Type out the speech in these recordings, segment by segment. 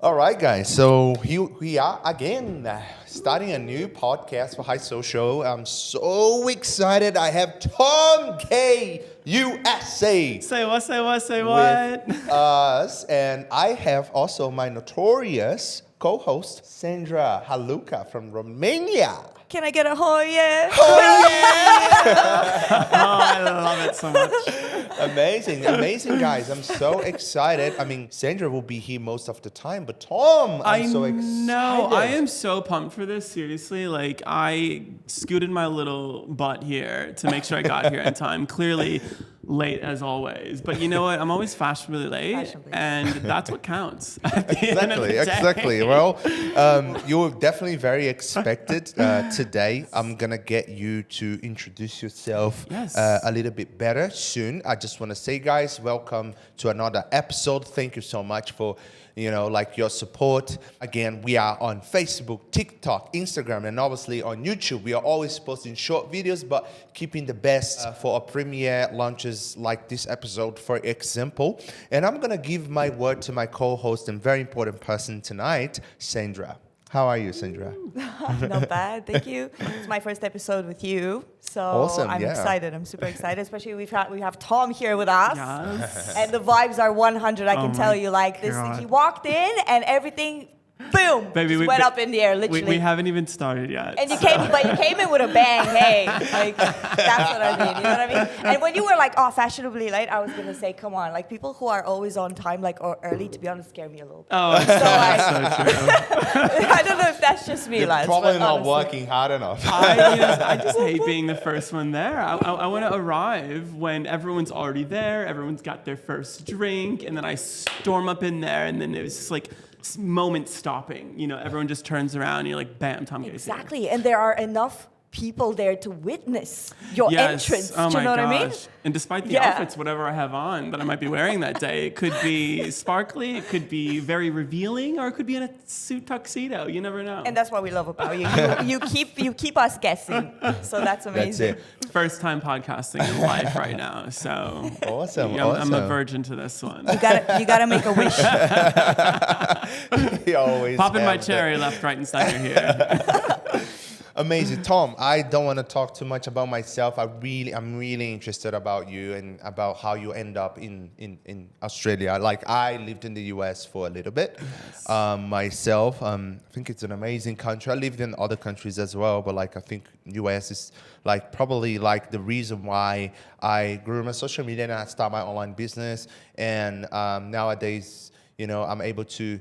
All right, guys. So here we are again, starting a new podcast for High Social. I'm so excited. I have Tom K, USA. Say what? With us. And I have also my notorious co-host, Sandra Haluka from Romania. Can I get a oh yeah? Oh, yeah! I love it so much. Amazing, guys. I'm so excited. I mean, Sandra will be here most of the time, but Tom, I'm so excited. No, I am so pumped for this. Seriously, like I scooted my little butt here to make sure I got here in time. Clearly, late as always. But you know what? I'm always fashionably late, and that's what counts. Exactly. Well, you're definitely very expected today. I'm gonna get you to introduce yourself a little bit better soon. I just want to say, guys, welcome to another episode. Thank you so much for your support. Again, we are on Facebook, TikTok, Instagram, and obviously on YouTube. We are always posting short videos, but keeping the best for our premiere launches like this episode, for example. And I'm gonna give my word to my co-host and very important person tonight, Sandra. How are you, Sandra? Not bad, thank you. It's my first episode with you, so awesome, I'm excited. I'm super excited, especially we have Tom here with us, and the vibes are 100. I can tell you, like this. God. He walked in and everything, boom, Baby, went up in the air, literally. We haven't even started yet. And you came in with a bang. Hey, like that's what I mean. You know what I mean? And when you were like, oh, fashionably late, I was gonna say, come on, like people who are always on time, like or early, to be honest, scare me a little bit. Oh, so like, so true. I don't know if that's just me, You're lads. probably but not honestly. working hard enough. I just hate being the first one there. I want to arrive when everyone's already there, everyone's got their first drink, and then I storm up in there, and then it was just like moment stopping. Everyone just turns around, and you're like, bam, Tom Casey. Exactly, and there are enough people there to witness your entrance. Oh do you know what I mean? And despite the outfits, whatever I have on that I might be wearing that day, it could be sparkly, it could be very revealing, or it could be in a suit tuxedo. You never know. And that's what we love about you. You keep us guessing. So that's amazing. That's it. First time podcasting in life right now. So Awesome. I'm a virgin to this one. You gotta make a wish. You always Popping my have cherry left, right, and center here. Amazing. Tom, I don't want to talk too much about myself. I'm really interested about you and about how you end up in Australia. Like, I lived in the US for a little bit myself. I think it's an amazing country. I lived in other countries as well, but like I think US is like probably like the reason why I grew my social media and I started my online business. And nowadays, I'm able to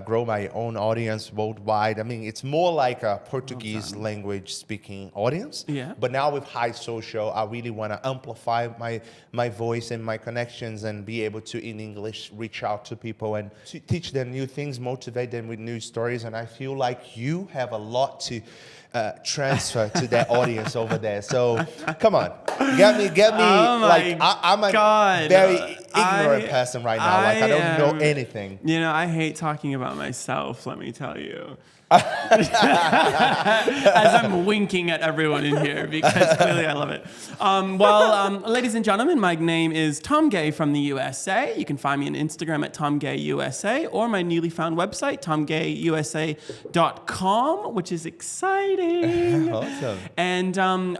grow my own audience worldwide. I mean, it's more like a Portuguese language speaking audience. Yeah. But now with High Social, I really want to amplify my voice and my connections and be able to, in English, reach out to people and to teach them new things, motivate them with new stories. And I feel like you have a lot to transfer to that audience over there. So come on, get me. Oh like I'm a very ignorant I person right now. Like I don't know anything. I hate talking about myself, let me tell you. As I'm winking at everyone in here because clearly I love it. Ladies and gentlemen, my name is Tom Gay from the USA. You can find me on Instagram at TomGayUSA or my newly found website, TomGayUSA.com, which is exciting. Awesome. And I'm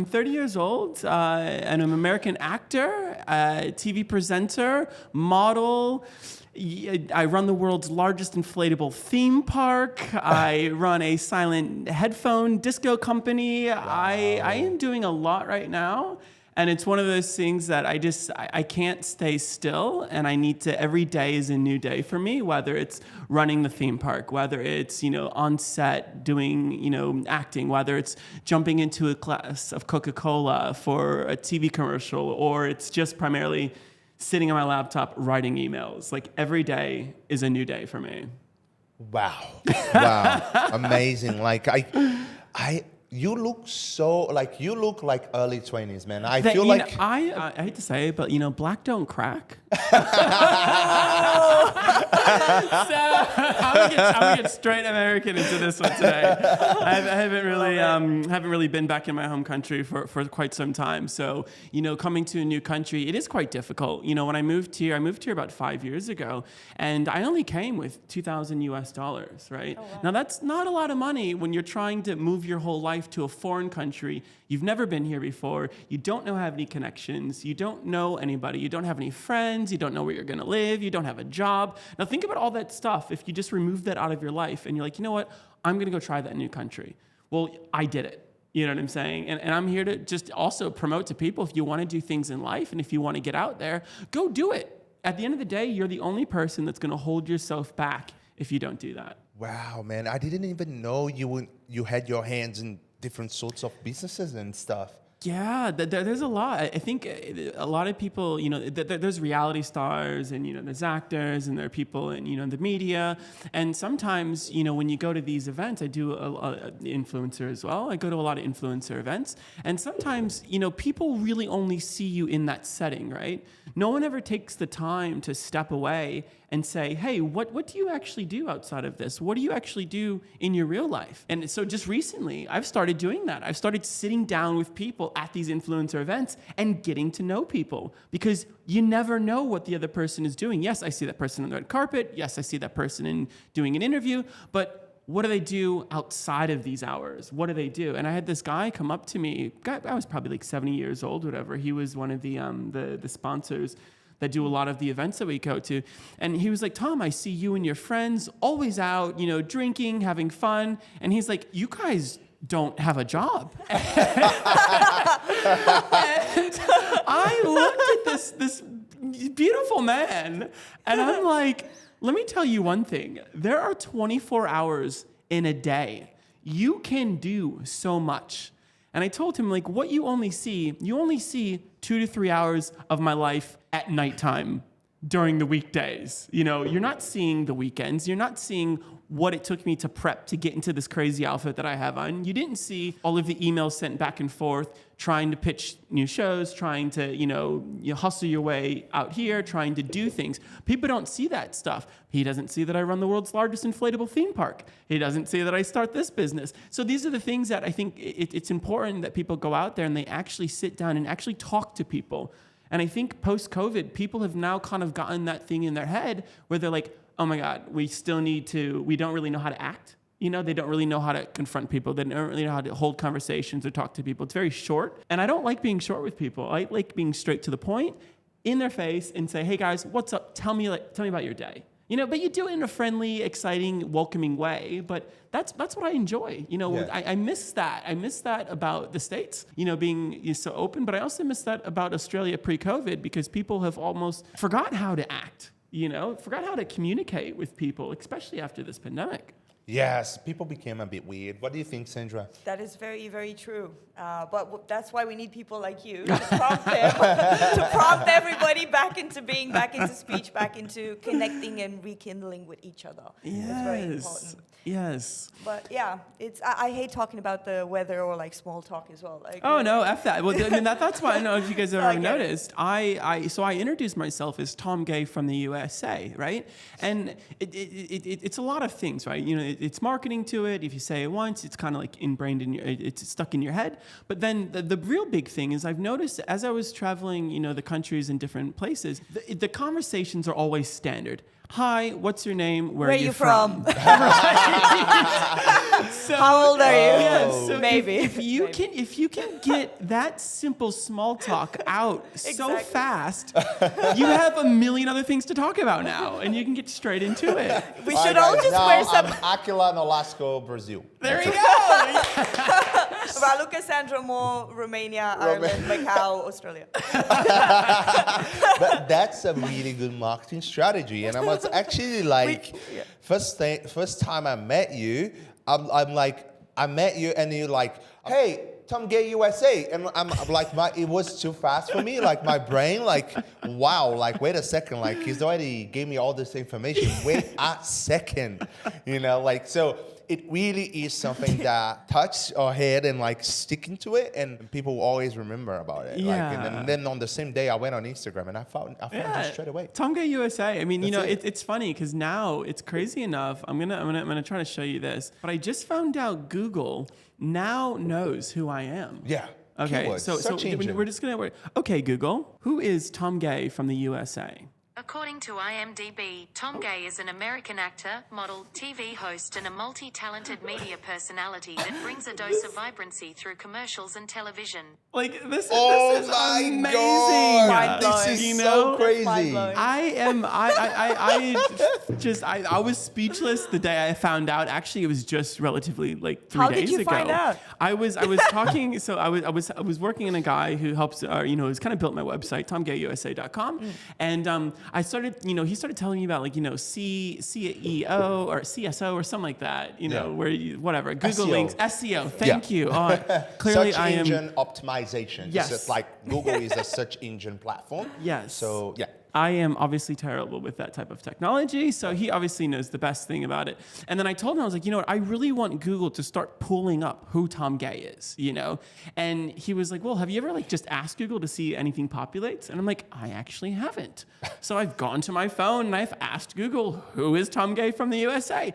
30 years old and I'm an American actor, TV presenter, model. I run the world's largest inflatable theme park. I run a silent headphone disco company. Wow. I am doing a lot right now. And it's one of those things that I can't stay still. And I need to, every day is a new day for me, whether it's running the theme park, whether it's, on set doing, acting, whether it's jumping into a glass of Coca-Cola for a TV commercial, or it's just primarily sitting on my laptop writing emails. Like every day is a new day for me. Wow. Amazing. Like you look like early 20s, man. I hate to say it, but black don't crack. So I'm gonna get straight American into this one today. I haven't really been back in my home country for quite some time. So coming to a new country, it is quite difficult. When I moved here about 5 years ago, and I only came with $2,000 US, right? Oh, wow. Now that's not a lot of money when you're trying to move your whole life to a foreign country. You've never been here before. You don't have any connections. You don't know anybody. You don't have any friends. You don't know where you're going to live. You don't have a job. Now think about all that stuff. If you just remove that out of your life and you're like, you know what? I'm going to go try that new country. Well, I did it. You know what I'm saying? And I'm here to just also promote to people, if you want to do things in life and if you want to get out there, go do it. At the end of the day, you're the only person that's going to hold yourself back if you don't do that. Wow, man. I didn't even know you had your hands in different sorts of businesses and stuff. Yeah, there's a lot. I think a lot of people, there's reality stars and, there's actors and there are people in, the media. And sometimes, when you go to these events, I do a influencer as well. I go to a lot of influencer events. And sometimes, people really only see you in that setting, right? No one ever takes the time to step away and say, hey, what do you actually do outside of this? What do you actually do in your real life? And so just recently, I've started doing that. I've started sitting down with people at these influencer events and getting to know people, because you never know what the other person is doing. Yes, I see that person on the red carpet. Yes, I see that person doing an interview, but what do they do outside of these hours? What do they do? And I had this guy come up to me. I was probably like 70 years old, whatever. He was one of the sponsors that do a lot of the events that we go to. And he was like, Tom, I see you and your friends always out, drinking, having fun. And he's like, you guys don't have a job. And I looked at this beautiful man, and I'm like, let me tell you one thing. There are 24 hours in a day. You can do so much. And I told him, like, what you only see 2 to 3 hours of my life at nighttime during the weekdays. You're not seeing the weekends. You're not seeing what it took me to prep to get into this crazy outfit that I have on. You didn't see all of the emails sent back and forth, trying to pitch new shows, trying to, you hustle your way out here, trying to do things. People don't see that stuff. He doesn't see that I run the world's largest inflatable theme park. He doesn't see that I start this business. So these are the things that I think it's important that people go out there and they actually sit down and actually talk to people. And I think post-COVID, people have now kind of gotten that thing in their head where they're like, oh my God, we don't really know how to act. They don't really know how to confront people. They don't really know how to hold conversations or talk to people. It's very short. And I don't like being short with people. I like being straight to the point, in their face, and say, hey guys, what's up? Tell me about your day. But you do it in a friendly, exciting, welcoming way. But that's what I enjoy. Yeah. I miss that. I miss that about the States, being so open. But I also miss that about Australia pre-COVID, because people have almost forgot how to act, forgot how to communicate with people, especially after this pandemic. Yes, people became a bit weird. What do you think, Sandra? That is very, very true. But that's why we need people like you to prompt them, to prompt everybody back into being, back into speech, back into connecting and rekindling with each other. Yes. That's very important. Yes. But yeah, I hate talking about the weather or like small talk as well. Like, oh no, F that. Well, that's why I don't know if you guys have ever noticed. I introduced myself as Tom Gay from the USA, right? And it's a lot of things, right? It's marketing to it. If you say it once, it's kind of like ingrained it's stuck in your head. But then the real big thing is I've noticed as I was traveling, the countries in different places, the conversations are always standard. Hi, what's your name? Where are you from? So, how old are you? Yeah, so maybe. If you can get that simple small talk out so fast, you have a million other things to talk about now, and you can get straight into it. We should all just wear some. Aquila, Alaska, Brazil. There you go. Ralu, Cassandra, Mo, Romania, Ireland, Macau, Australia. That's a really good marketing strategy, and I'm actually like, first time I met you, I'm like, I met you and you're like, hey, Tom Gay USA, and I'm like, it was too fast for me, like my brain, like, wow, like wait a second, like he's already gave me all this information. Wait a second, like so. it really is something that touches our head and like sticking to it, and people will always remember about it. Yeah. Like, and then on the same day, I went on Instagram and I found you straight away. Tom Gay USA. I mean, you know, That's it's funny because now it's crazy enough. I'm gonna try to show you this, but I just found out Google now knows who I am. Yeah. Okay. Keywords. So Search engine. we're just gonna. Okay, Google. Who is Tom Gay from the USA? According to IMDb, Tom Gay is an American actor, model, TV host, and a multi-talented media personality that brings a dose of vibrancy through commercials and television. Like this is my amazing. God, this is You so know? crazy. Mind-blowing. I was speechless the day I found out. Actually, it was just relatively like 3 How days did you ago. find out? I was talking. So I was working in a guy who helps. Who's kind of built my website, TomGayUSA.com, and I started. He started telling me about like CEO or CSO or something like that. Whatever Google SEO. links, SEO. Thank you. Clearly, Search I am. engine optimization. Yes. It's just like Google is a search engine platform. Yes. So yeah. I am obviously terrible with that type of technology, so he obviously knows the best thing about it. And then I told him, I was like, you know what, I really want Google to start pulling up who Tom Gay is, And he was like, well, have you ever like just asked Google to see anything populates? And I'm like, I actually haven't. So I've gone to my phone and I've asked Google, who is Tom Gay from the USA?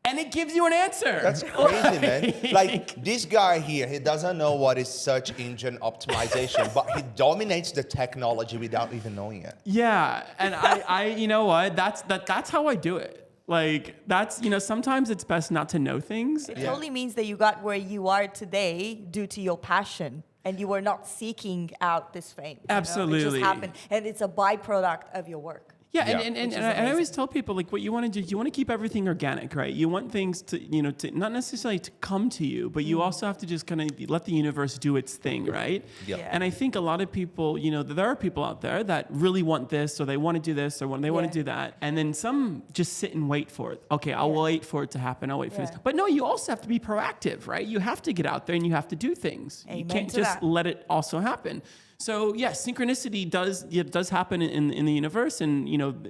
And it gives you an answer. That's crazy, man. Like this guy here, he doesn't know what is search engine optimization, but he dominates the technology without even knowing it. Yeah, and I you know what? That's how I do it. Like that's sometimes it's best not to know things. It totally means that you got where you are today due to your passion. And you were not seeking out this fame. Absolutely. It just happened. And it's a byproduct of your work. Yeah, Yeah. and I always tell people like what you want to do. You want to keep everything organic, right? You want things to to not necessarily to come to you, but you also have to just kind of let the universe do its thing, right? Yep. Yeah. And I think a lot of people, there are people out there that really want this, or they want to do this, or they want to do that, and then some just sit and wait for it. Okay, I'll wait for it to happen. I'll wait for this. But no, you also have to be proactive, right? You have to get out there and you have to do things. Amen you can't to just that. let it also happen. So yes, synchronicity does happen in the universe, and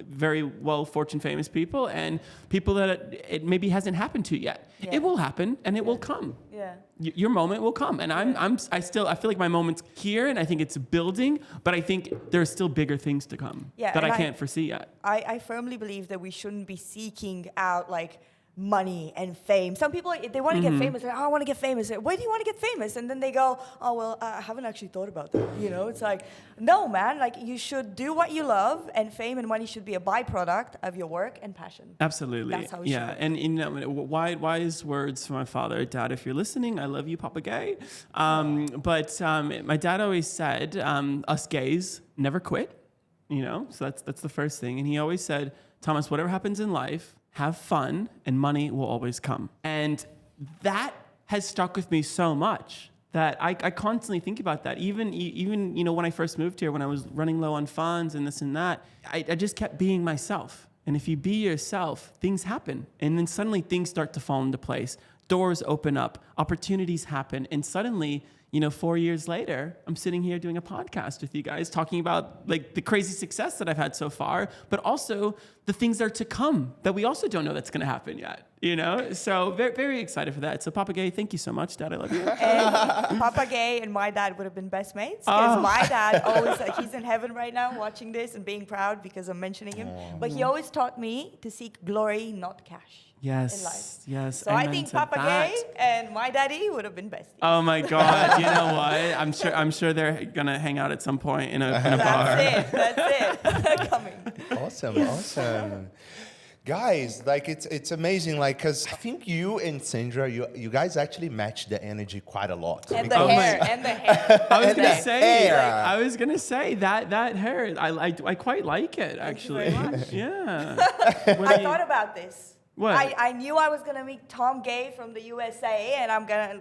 very well fortune famous people and people that it maybe hasn't happened to yet. Yeah. It will happen and it will come. Yeah. Your moment will come, and I feel like my moment's here, and I think it's building, but I think there's still bigger things to come that I can't foresee yet. I firmly believe that we shouldn't be seeking out like money and fame. Some people, they want to get famous. They're like, oh, I want to get famous. Why do you want to get famous? And then they go, oh, well, I haven't actually thought about that. It's like, no, man, like you should do what you love, and fame and money should be a byproduct of your work and passion. Absolutely. That's how it should be. And wise words from my father. Dad, if you're listening, I love you, Papa Gay. But my dad always said, us gays never quit. So that's the first thing. And he always said, Thomas, whatever happens in life, have fun, and money will always come. And that has stuck with me so much that I constantly think about that. Even when I first moved here, when I was running low on funds and this and that, I just kept being myself. And if you be yourself, things happen. And then suddenly things start to fall into place. Doors open up, opportunities happen, and suddenly 4 years later, I'm sitting here doing a podcast with you guys talking about like the crazy success that I've had so far, but also the things that are to come that we also don't know that's going to happen yet, So very, very excited for that. So Papa Gay, thank you so much, Dad. I love you. And Papa Gay and my dad would have been best mates because my dad always, he's in heaven right now watching this and being proud because I'm mentioning him. But he always taught me to seek glory, not cash. Yes, in life. Yes. So I think Papa Gay and my daddy would have been besties. Oh my God! You know what? I'm sure they're gonna hang out at some point in a bar. That's it. Coming. Awesome. Guys, like it's amazing, like, because I think you and Sandra, you guys actually match the energy quite a lot. And the hair. I was gonna say that hair. I quite like it actually. Thank you very much. Yeah. I thought about this. What? I knew I was gonna meet Tom Gay from the USA, and I'm gonna,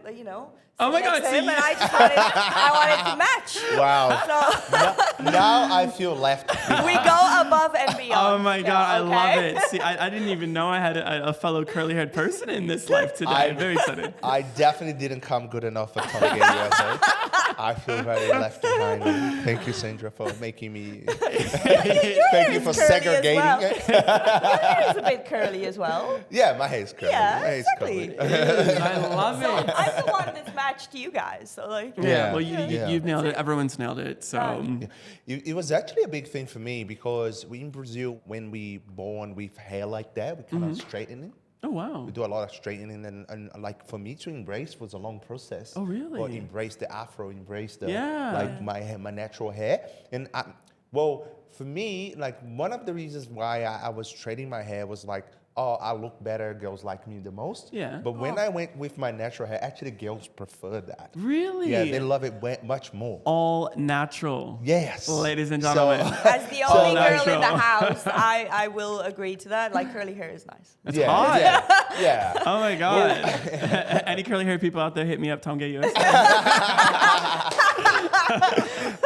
Oh my God! him, and I wanted to match. Wow. So now I feel left behind. we go above and beyond. Oh my God! Okay? I love it. See, I didn't even know I had a fellow curly-haired person in this life today. I'm very excited. I definitely didn't come good enough for Tom Gay USA. I feel very left behind. Thank you, Sandra, for making me. Thank you for segregating it. Your hair is a bit curly as well. Yeah, my hair is curly. Yeah, My hair is exactly. curly. I love it. I'm the one that's matched you guys. So like, Yeah, well, Yeah. you've nailed it. Everyone's nailed it. So, It was actually a big thing for me because we in Brazil, when we born with hair like that, we kind of straighten it. oh wow. We do a lot of straightening, and like for me to embrace was a long process. Oh, really? Or embrace the afro, embrace the Yeah. like my natural hair. And well, for me, like one of the reasons why I was straightening my hair was like, oh, I look better. Girls like me the most. Yeah. But when I went with my natural hair, actually girls prefer that. Really? Yeah, they love it much more. All natural. Yes. Ladies and gentlemen. as the only girl natural. in the house, I will agree to that. Like curly hair is nice. It's yeah, hot. Yeah. Oh my God. Any curly hair people out there, hit me up, Tom Gay US.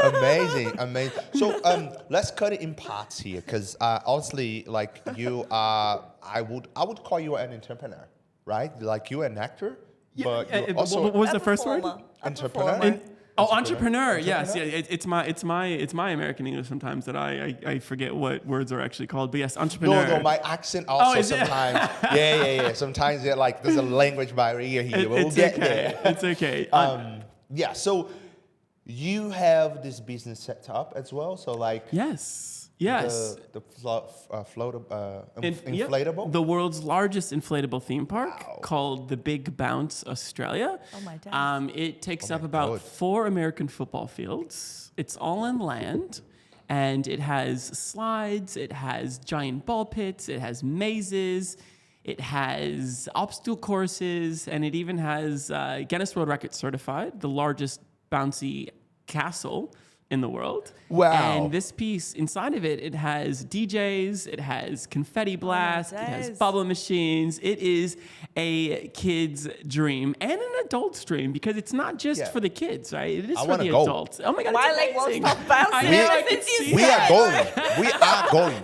Amazing. So let's cut it in parts here, because obviously, like you are, I would call you an entrepreneur, right? Like you're an actor, but you're also what was the first word? entrepreneur. Entrepreneur. Yes, yeah. It's my American English sometimes that I forget what words are actually called. But yes, entrepreneur. No, my accent also is it? sometimes. Yeah. Sometimes like there's a language barrier here. We'll get there. It's okay. Yeah. So you have this business set up as well. So like Yes. the inflatable. The world's largest inflatable theme park called the Big Bounce Australia. Oh my days. It takes up about 4 American football fields. It's all on land. And it has slides, it has giant ball pits, it has mazes, it has obstacle courses, and it even has Guinness World Record certified, the largest bouncy castle in the world. Wow. And this piece, inside of it, it has DJs, it has confetti blast, it has days. bubble machines. It is a kid's dream and an adult's dream, because it's not just for the kids, right? It is I for wanna the go. adults. Oh my God, My it's leg won't amazing. stop bouncing I know, I ever can since you see We that. are going. We are going.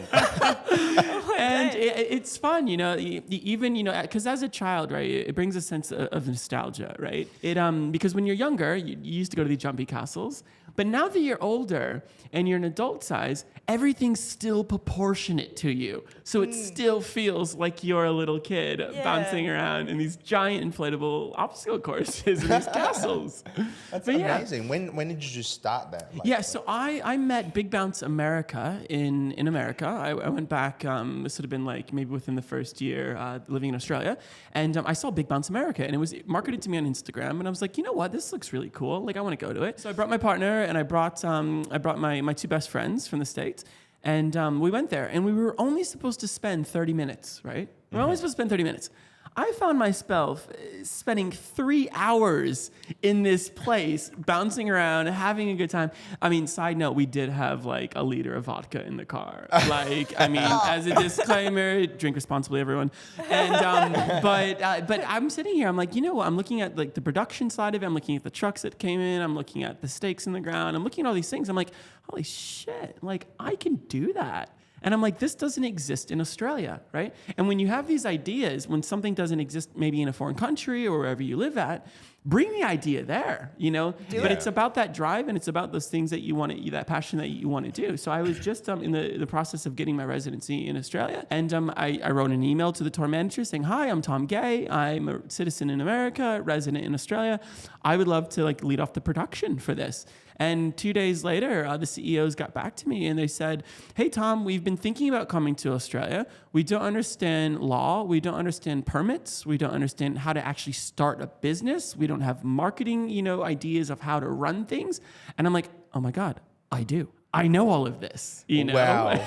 And it's fun, you know, even, you know, because as a child, right, it brings a sense of nostalgia, right? It because when you're younger, you used to go to these jumpy castles, but now that you're older and you're an adult size, everything's still proportionate to you. So it still feels like you're a little kid bouncing around in these giant inflatable obstacle courses in these castles. That's But amazing. When did you just start that? Like, Yeah, so I met Big Bounce America in America. I went back, this would have been like maybe within the first year living in Australia, and I saw Big Bounce America, and it was marketed to me on Instagram, and I was like, you know what, this looks really cool. Like, I want to go to it. So I brought my partner, and I brought my 2 best friends from the States, and we went there, and we were only supposed to spend 30 minutes, right? We were only supposed to spend 30 minutes. I found myself spending 3 hours in this place, bouncing around, having a good time. I mean, side note, we did have like a liter of vodka in the car. Like, I mean, as a disclaimer, drink responsibly, everyone. And but I'm sitting here, I'm like, you know what? I'm looking at like the production side of it. I'm looking at the trucks that came in. I'm looking at the stakes in the ground. I'm looking at all these things. I'm like, holy shit! Like, I can do that. And I'm like, this doesn't exist in Australia, right? And when you have these ideas, when something doesn't exist maybe in a foreign country or wherever you live at, bring the idea there, you know? But it's about that drive, and it's about those things that you want to, that passion that you want to do. So I was just in the process of getting my residency in Australia. And I wrote an email to the tour manager saying, hi, I'm Tom Gay. I'm a citizen in America, resident in Australia. I would love to like lead off the production for this. And 2 days later, the CEOs got back to me and they said, hey, Tom, we've been thinking about coming to Australia. We don't understand law. We don't understand permits. We don't understand how to actually start a business. We don't have marketing, you know, ideas of how to run things. And I'm like, oh my God, I do. I know all of this, you know. Wow.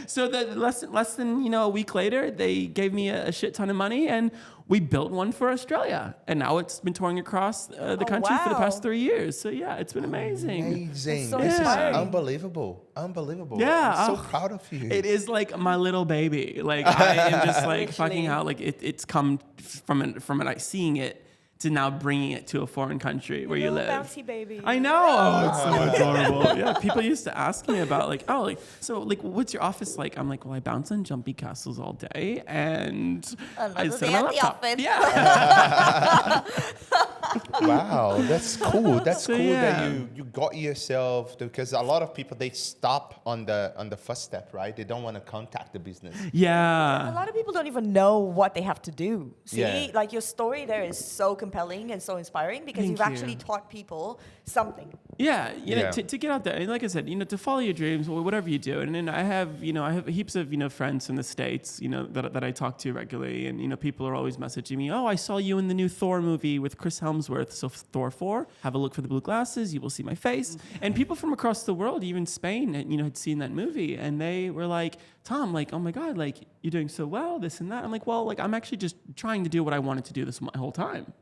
So less than, you know, a week later, they gave me a shit ton of money and we built one for Australia. And now it's been touring across the country for the past 3 years. So yeah, it's been amazing. Amazing. So This is inspiring. unbelievable. Yeah. I'm so proud of you. It is like my little baby. Like I am just like Literally. fucking out. Like it's come from like seeing it to now bringing it to a foreign country where you Little live. bouncy baby. I know. Oh, it's so adorable. Yeah, people used to ask me about like, oh, like, so like, what's your office like? I'm like, well, I bounce on jumpy castles all day, and I Another sit day on my at the laptop. office. Yeah. Wow, that's cool. That's So, cool yeah. that you got yourself, because a lot of people, they stop on the first step, right? They don't want to contact the business. A Yeah. lot of people don't even know what they have to do. See, Yeah. like your story there is so compelling and so inspiring because Thank you've you. actually taught people something. Yeah, you know, Yeah. to get out there, and like I said, to follow your dreams, or whatever you do. And then I have heaps of friends in the States, that I talk to regularly, and people are always messaging me, oh, I saw you in the new Thor movie with Chris Hemsworth, so Thor 4. Have a look for the blue glasses, you will see my face. And people from across the world, even Spain, had seen that movie, and they were like, Tom, like, oh my God, like, you're doing so well, this and that. I'm like, well, like, I'm actually just trying to do what I wanted to do this my whole time,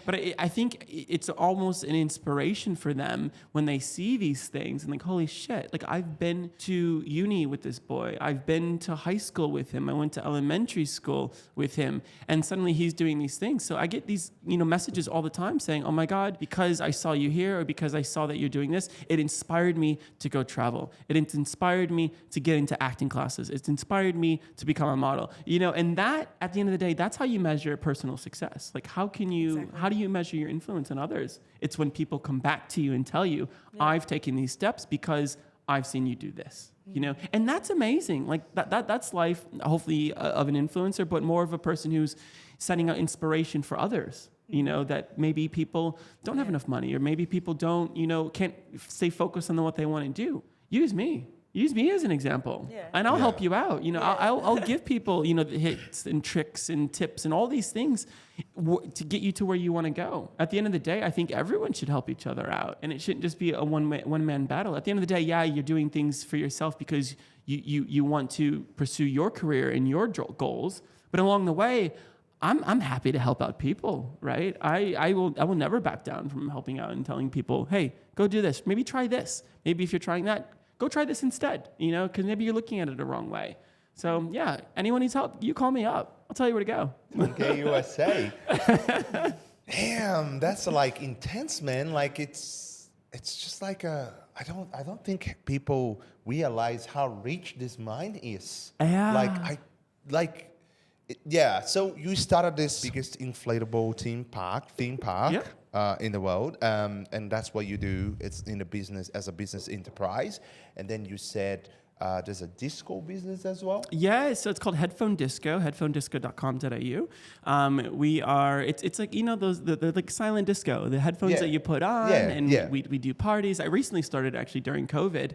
But I think it's almost an inspiration for them when they see these things and like, holy shit, like, I've been to uni with this boy. I've been to high school with him. I went to elementary school with him. And suddenly he's doing these things. So I get these, messages all the time saying, oh my God, because I saw you here or because I saw that you're doing this, it inspired me to go travel. It inspired me to get into acting classes. It's inspired me to become a model, and that at the end of the day, that's how you measure personal success. Like, how do you measure your influence on others? It's when people come back to you and tell you, I've taken these steps because I've seen you do this, and that's amazing. Like that's life, hopefully of an influencer, but more of a person who's setting out inspiration for others. That maybe people don't have enough money, or maybe people don't, can't stay focused on what they want to do. Use me as an example, and I'll help you out. I'll give people, the hits and tricks and tips and all these things to get you to where you want to go. At the end of the day, I think everyone should help each other out, and it shouldn't just be a one man battle. At the end of the day, you're doing things for yourself because you want to pursue your career and your goals, but along the way, I'm happy to help out people, right? I will never back down from helping out and telling people, hey, go do this. Maybe try this. Maybe if you're trying that, go try this instead, because maybe you're looking at it the wrong way. So yeah, anyone needs help, you call me up. I'll tell you where to go. Okay, USA. Damn, that's like intense, man. Like it's just like I don't think people realize how rich this mind is. Yeah. So you started this biggest inflatable theme park in the world, and that's what you do. It's in a business, as a business enterprise, and then you said there's a disco business as well. Yeah, so it's called Headphone Disco, headphonedisco.com.au. We are, it's like, the like silent disco, the headphones that you put on, we do parties. I recently started actually during COVID,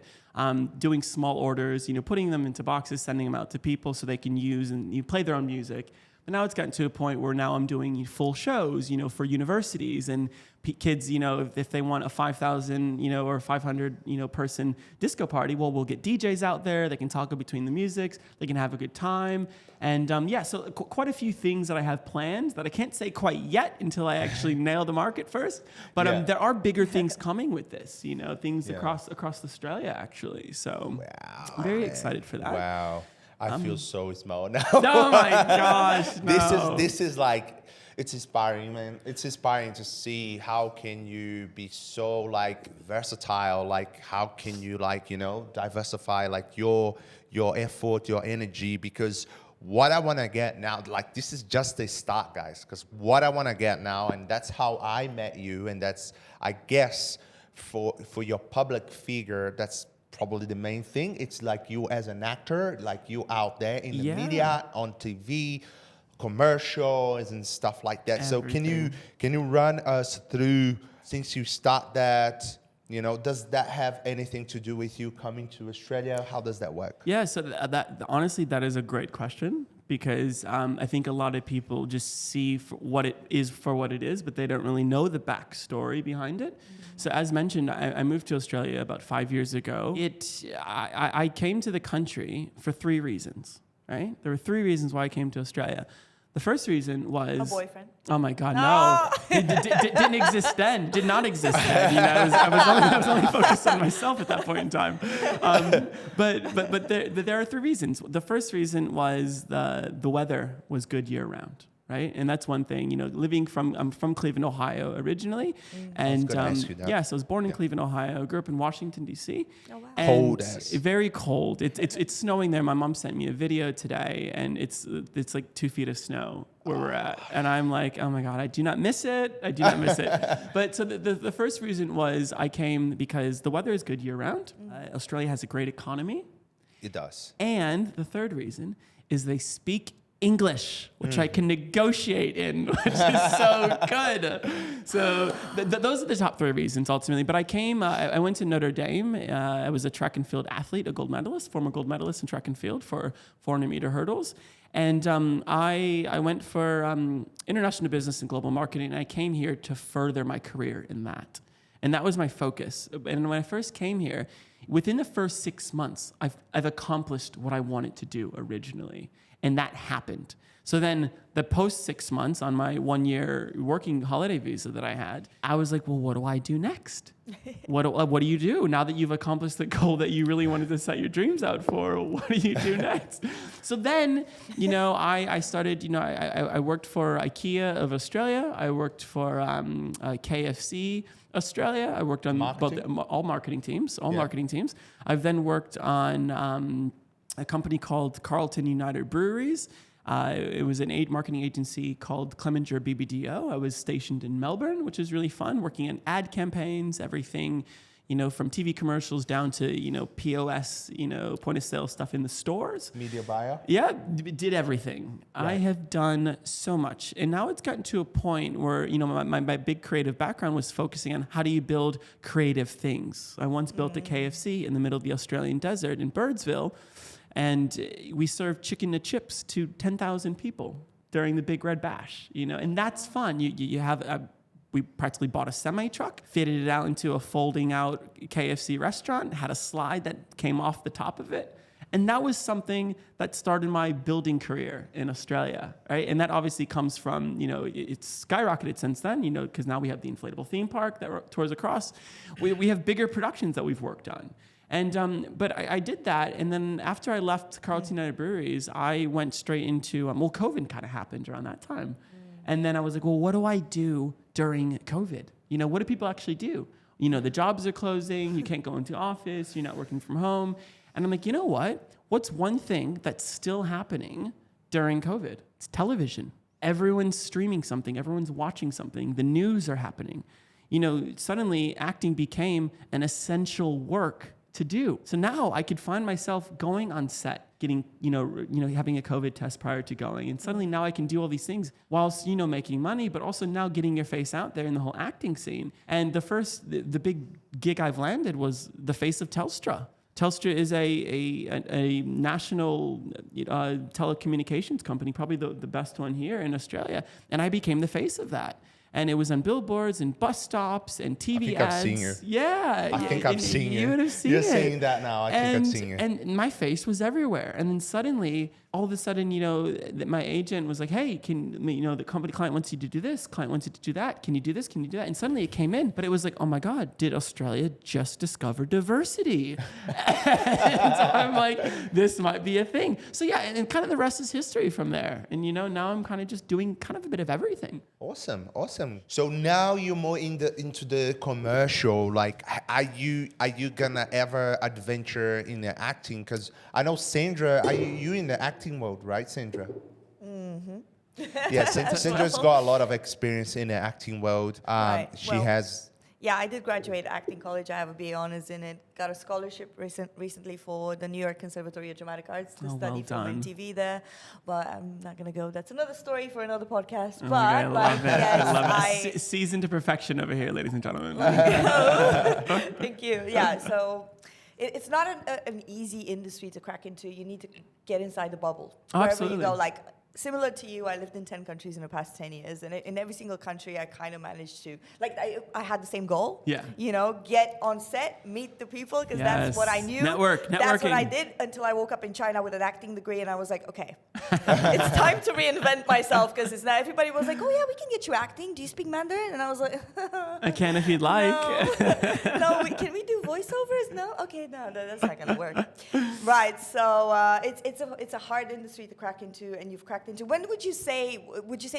doing small orders, putting them into boxes, sending them out to people so they can use and you play their own music. But now it's gotten to a point where now I'm doing full shows, for universities and kids, if they want a 5,000, or 500, person disco party, well, we'll get DJs out there. They can toggle between the musics. They can have a good time. And so quite a few things that I have planned that I can't say quite yet until I actually nail the market first. But there are bigger things coming with this, things across Australia, actually. So I'm very excited for that. Wow. I feel so small now. Oh my gosh! No. This is like, it's inspiring, man. It's inspiring to see how can you be so like versatile. Like how can you diversify like your effort, your energy. Because what I want to get now, like this is just the start, guys. Because what I want to get now, and that's how I met you, and that's I guess for your public figure, that's probably the main thing. It's like you as an actor, like you out there in the media, on TV, commercials and stuff like that. Everything. So can you run us through, since you start that, does that have anything to do with you coming to Australia? How does that work? Yeah, so that honestly, that is a great question, because I think a lot of people just see what it is, but they don't really know the backstory behind it. So as mentioned, I moved to Australia about 5 years ago. I came to the country for 3 reasons, right? There were 3 reasons why I came to Australia. The first reason was... A boyfriend? Oh my God, no. It didn't exist then. Did not exist then. I was only focused on myself at that point in time. But there are 3 reasons. The first reason was the weather was good year round. Right, and that's one thing. I'm from Cleveland, Ohio, originally, and so I was born in Cleveland, Ohio. Grew up in Washington, D.C. Oh, wow. Cold as. Very cold. It's snowing there. My mom sent me a video today, and it's like 2 feet of snow where we're at. And I'm like, oh my God, I do not miss it. I do not miss it. But so the first reason was I came because the weather is good year round. Australia has a great economy. It does. And the third reason is they speak English, which I can negotiate in, which is so good. So those are the top three reasons ultimately. But I came, I went to Notre Dame. I was a track and field athlete, a gold medalist, former gold medalist in track and field for 400-meter hurdles. And I went for international business and global marketing. And I came here to further my career in that. And that was my focus. And when I first came here, within the first 6 months, I've accomplished what I wanted to do originally. And that happened. So then the post 6 months on my 1-year working holiday visa that I had, I was like, well, what do I do next? What do you do now that you've accomplished the goal that you really wanted to set your dreams out for? What do you do next? So then, I started, I worked for IKEA of Australia. I worked for KFC Australia. I worked on all marketing teams. I've then worked on a company called Carlton United Breweries. It was an marketing agency called Clemenger BBDO. I was stationed in Melbourne, which is really fun, working in ad campaigns, everything, from TV commercials down to, POS, point of sale stuff in the stores. Media buyer? Yeah, did everything. Right. I have done so much. And now it's gotten to a point where, my big creative background was focusing on how do you build creative things. I once built a KFC in the middle of the Australian desert in Birdsville. And we served chicken and chips to 10,000 people during the Big Red Bash, and that's fun. You have we practically bought a semi-truck, fitted it out into a folding out KFC restaurant, had a slide that came off the top of it. And that was something that started my building career in Australia, right? And that obviously comes from, it's skyrocketed since then, because now we have the inflatable theme park that tours across. We have bigger productions that we've worked on. And but I did that, and then after I left Carlton United Breweries, I went straight into COVID kind of happened around that time, and then I was like, well, what do I do during COVID? What do people actually do? The jobs are closing, you can't go into office, you're not working from home, and I'm like, you know what? What's one thing that's still happening during COVID? It's television. Everyone's streaming something, everyone's watching something, the news are happening. Suddenly acting became an essential work to do. So now I could find myself going on set, getting, having a COVID test prior to going. And suddenly now I can do all these things whilst, making money, but also now getting your face out there in the whole acting scene. And the big gig I've landed was the face of Telstra. Telstra is a national telecommunications company, probably the best one here in Australia. And I became the face of that. And it was on billboards and bus stops and TV ads. I've seen you. Yeah. I think I've seen you. You would have seen You're it. saying that now. I think I've seen you. And my face was everywhere. And then suddenly, all of a sudden, my agent was like, hey, the company client wants you to do this, client wants you to do that. Can you do this? Can you do that? And suddenly it came in. But it was like, oh my God, did Australia just discover diversity? And I'm like, this might be a thing. So yeah, and kind of the rest is history from there. And now I'm kind of just doing kind of a bit of everything. Awesome. So now you're more into the commercial. Like, are you gonna ever adventure in the acting? Because I know Sandra, are you in the acting world, right, Sandra? Mm-hmm. Yeah, Sandra's got a lot of experience in the acting world. Right. She has. Yeah, I did graduate acting college. I have a BA honors in it. Got a scholarship recently for the New York Conservatory of Dramatic Arts to study film and TV there. But I'm not going to go. That's another story for another podcast. Oh, but I love it. Yes, I love it. Seasoned to perfection over here, ladies and gentlemen. Thank you. Yeah, so it's not an easy industry to crack into. You need to get inside the bubble. Oh, wherever absolutely. you go, like, similar to you, I lived in 10 countries in the past 10 years. And in every single country, I kind of managed to, I had the same goal. Yeah. Get on set, meet the people, because that's what I knew. Networking. That's what I did until I woke up in China with an acting degree. And I was like, okay, it's time to reinvent myself, because it's not, everybody was like, oh yeah, we can get you acting. Do you speak Mandarin? And I was like, I can if you'd like. No, can we do voiceovers? No? Okay, no, that's not going to work. Right, so it's a hard industry to crack into, and you've cracked act into. When would you say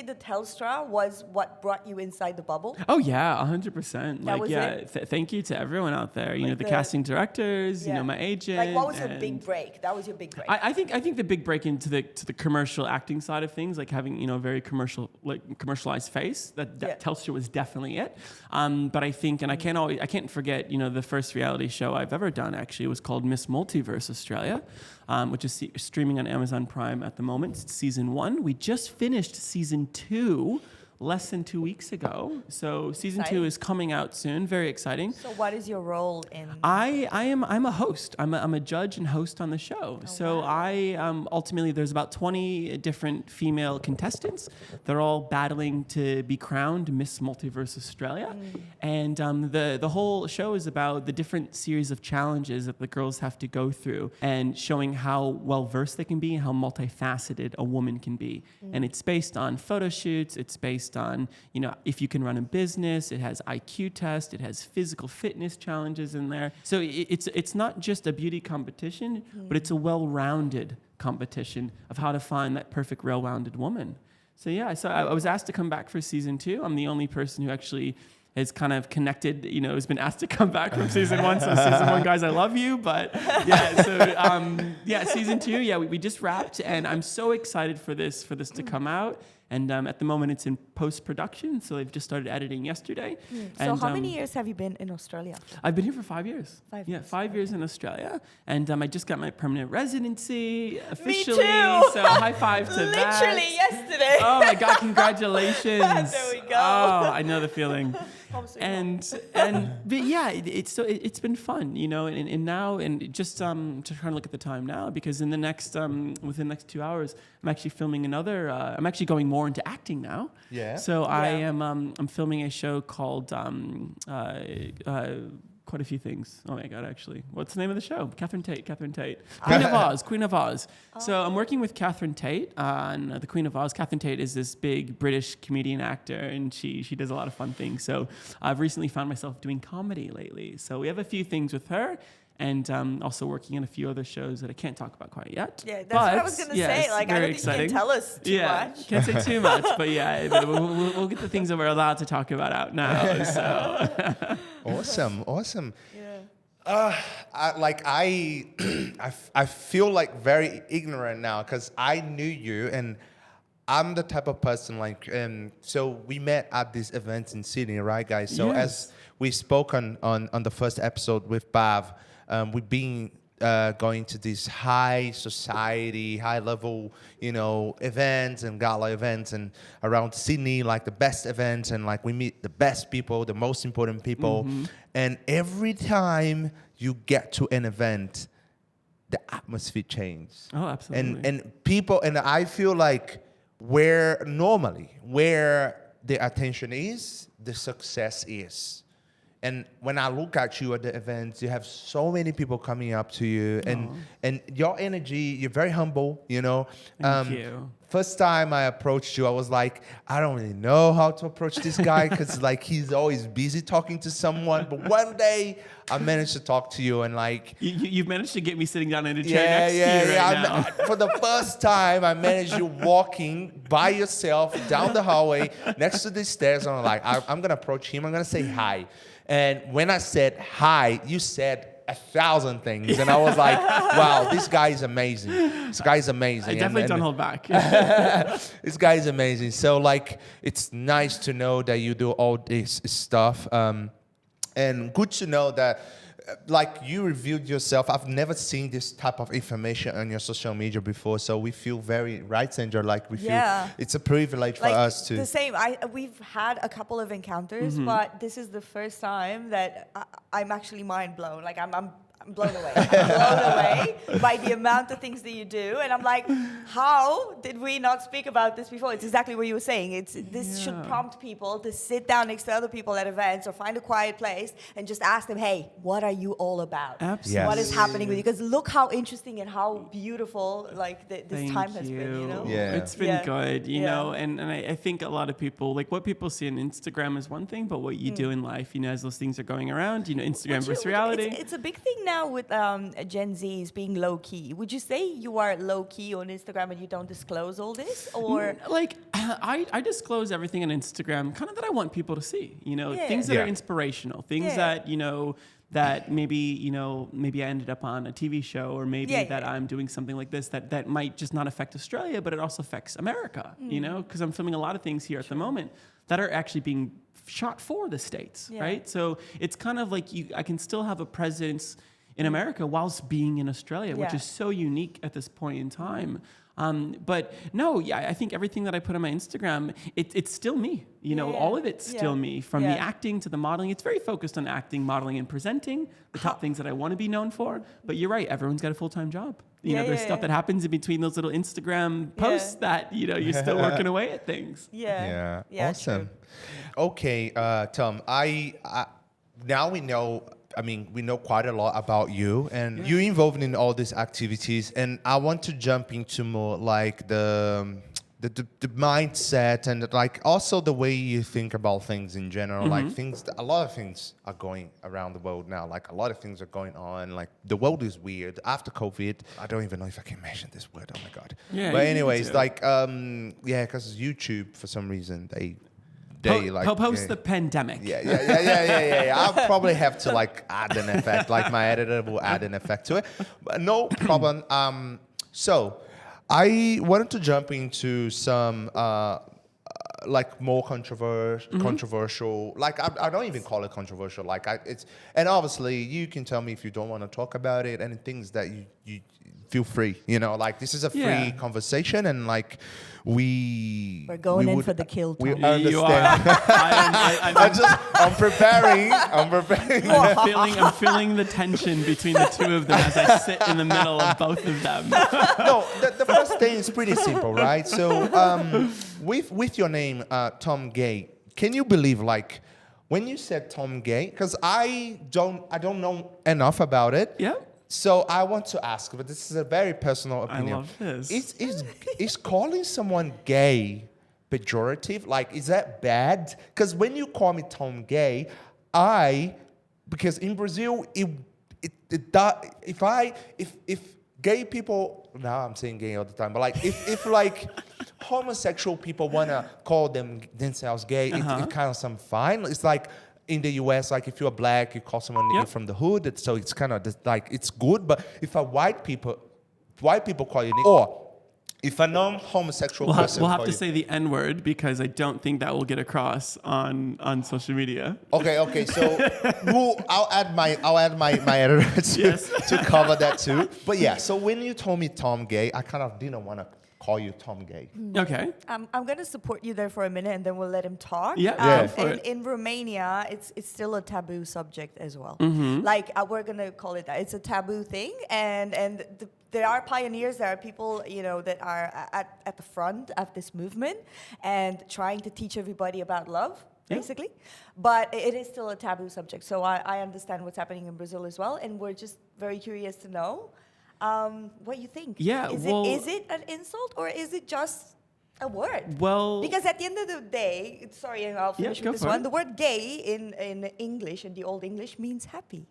the Telstra was what brought you inside the bubble? Oh yeah, 100%. That Like was it? Thank you to everyone out there. You Like know, the casting directors. Yeah. You know, my agent. Like, what was your and big break? That was your big break. I think the big break into the commercial acting side of things, like having a very commercialized face, that Telstra was definitely it. But I think, and I can't forget, the first reality show I've ever done actually was called Miss Multiverse Australia, which is streaming on Amazon Prime at the moment. It's season 1. We just finished season 2 less than 2 weeks ago. So season 2 is coming out soon. Very exciting. So what is your role in? I'm a host. I'm a judge and host on the show. So I ultimately, there's about 20 different female contestants. They're all battling to be crowned Miss Multiverse Australia. And the whole show is about the different series of challenges that the girls have to go through and showing how well versed they can be and how multifaceted a woman can be. And it's based on photo shoots. It's based on, if you can run a business. It has IQ test. It has physical fitness challenges in there. So it's not just a beauty competition, but it's a well-rounded competition of how to find that perfect, well-rounded woman. So yeah, I was asked to come back for season 2. I'm the only person who actually has kind of connected, has been asked to come back from season 1. So season 1, guys, I love you. But yeah, so season 2, we just wrapped, and I'm so excited for this to come out. And at the moment, it's in post-production, so they've just started editing yesterday. So how many years have you been in Australia? I've been here for 5 years. 5 years. 5 years in Australia. And I just got my permanent residency officially. Me too. So high five to that. Literally yesterday. Oh my God, congratulations. There we go. Oh, I know the feeling. So But yeah, it's been fun, and now, and just to try to look at the time now, because in the next within the next 2 hours, I'm actually filming another. I'm actually going more into acting now. Yeah. So I am. I'm filming a show called quite a few things. Oh my God, actually. What's the name of the show? Catherine Tate. Queen of Oz. Oh. So I'm working with Catherine Tate on The Queen of Oz. Catherine Tate is this big British comedian actor, and she does a lot of fun things. So I've recently found myself doing comedy lately. So we have a few things with her, and also working on a few other shows that I can't talk about quite yet. Yeah, that's what I was going to say. Like, I don't think you can tell us too much. Can't say too much, but yeah, we'll get the things that we're allowed to talk about out now. So. Awesome. Yeah. I feel like very ignorant now because I knew you, and I'm the type of person so we met at this event in Sydney, right, guys? So as we spoke on the first episode with Bav, we've been going to these high society, high level, events and gala events, and around Sydney, like the best events, and like we meet the best people, the most important people. And every time you get to an event, the atmosphere changes. Oh, absolutely. And people, and I feel like where the attention is, the success is. And when I look at you at the events, you have so many people coming up to you, and your energy, you're very humble, Thank you. First time I approached you, I was like, I don't really know how to approach this guy because he's always busy talking to someone. But one day I managed to talk to you, and you've managed to get me sitting down in a chair next to you right now. For the first time, I managed you walking by yourself down the hallway next to the stairs. And I'm like, I'm gonna approach him. I'm gonna say hi. And when I said hi, you said 1,000 things. And I was like, wow, this guy is amazing. I definitely don't hold back. This guy is amazing. So it's nice to know that you do all this stuff. And good to know that you reviewed yourself. I've never seen this type of information on your social media before. So we feel very, right, Sandra? We feel it's a privilege for us to. The same. We've had a couple of encounters, but this is the first time that I'm actually mind blown. I'm blown away. I'm blown away by the amount of things that you do. And I'm like, how did we not speak about this before? It's exactly what you were saying. This should prompt people to sit down next to other people at events or find a quiet place and just ask them, hey, what are you all about? Absolutely. Yes. What is happening with you? Because look how interesting and how beautiful this time has been, Yeah. It's been good, know, and I think a lot of people, what people see on Instagram is one thing, but what you do in life, as those things are going around, Instagram versus reality. It's a big thing now now with Gen Zs being low key, would you say you are low key on Instagram and you don't disclose all this, or like I disclose everything on Instagram, kind of that I want people to see. You know, things that are inspirational, things that that maybe I ended up on a TV show, or maybe that I'm doing something like this that might just not affect Australia, but it also affects America. You know, because I'm filming a lot of things here at the moment that are actually being shot for the States, right? So it's kind of like I can still have a presence in America whilst being in Australia, which is so unique at this point in time. But no, I think everything that I put on my Instagram, it's still me. You know, all of it's still me, from the acting to the modeling. It's very focused on acting, modeling, and presenting, the top things that I want to be known for. But you're right, everyone's got a full-time job. You know, there's stuff that happens in between those little Instagram posts that, you know, you're still working away at things. Yeah, awesome. True. Okay, Tom, now we know. I mean, we know quite a lot about you, and you're involved in all these activities. And I want to jump into more like the mindset, and like also the way you think about things in general. Like a lot of things are going around the world now. Like a lot of things are going on. Like the world is weird after COVID. I don't even know if I can mention this word. Oh my God. Yeah. But anyways, like because YouTube for some reason they post the pandemic. Yeah. I'll probably have to like add an effect, like my editor will add an effect to it. But no problem. So I wanted to jump into some like more controversial. Like I don't even call it controversial. Like and obviously you can tell me if you don't want to talk about it, and things that you feel free. You know, like this is a free conversation, and like we're going in for the kill. We understand. I'm preparing. I'm feeling the tension between the two of them as I sit in the middle of both of them. No, the first thing is pretty simple, right? So with your name, Tom Gay, can you believe like when you said Tom Gay? Because I don't know enough about it. Yeah. So I want to ask, but this is a very personal opinion. I love this. Is calling someone gay pejorative? Like, is that bad? Because when you call me Tom Gay, because in Brazil, if gay people, now I'm saying gay all the time, but like if like homosexual people wanna call themselves gay, it kind of sounds fine. It's like, in the US, like if you're black, you call someone from the hood, so it's kind of like it's good. But if white people call you, or if a non-homosexual person, we'll have to say the N-word, because I don't think that will get across on social media. Okay. So I'll add my editor to cover that too. But yeah, so when you told me Tom Gay, I kind of didn't want to call you Tom Gay. Okay. I'm going to support you there for a minute, and then we'll let him talk. In Romania, it's still a taboo subject as well. Like we're going to call it that. It's a taboo thing, and there are pioneers. There are people, you know, that are at the front of this movement and trying to teach everybody about love, basically. But it is still a taboo subject. So I understand what's happening in Brazil as well, and we're just very curious to know what you think. Yeah, is it an insult, or is it just a word? Well, because at the end of the day, sorry, and I'll finish with this one. The word gay in English, in the Old English, means happy.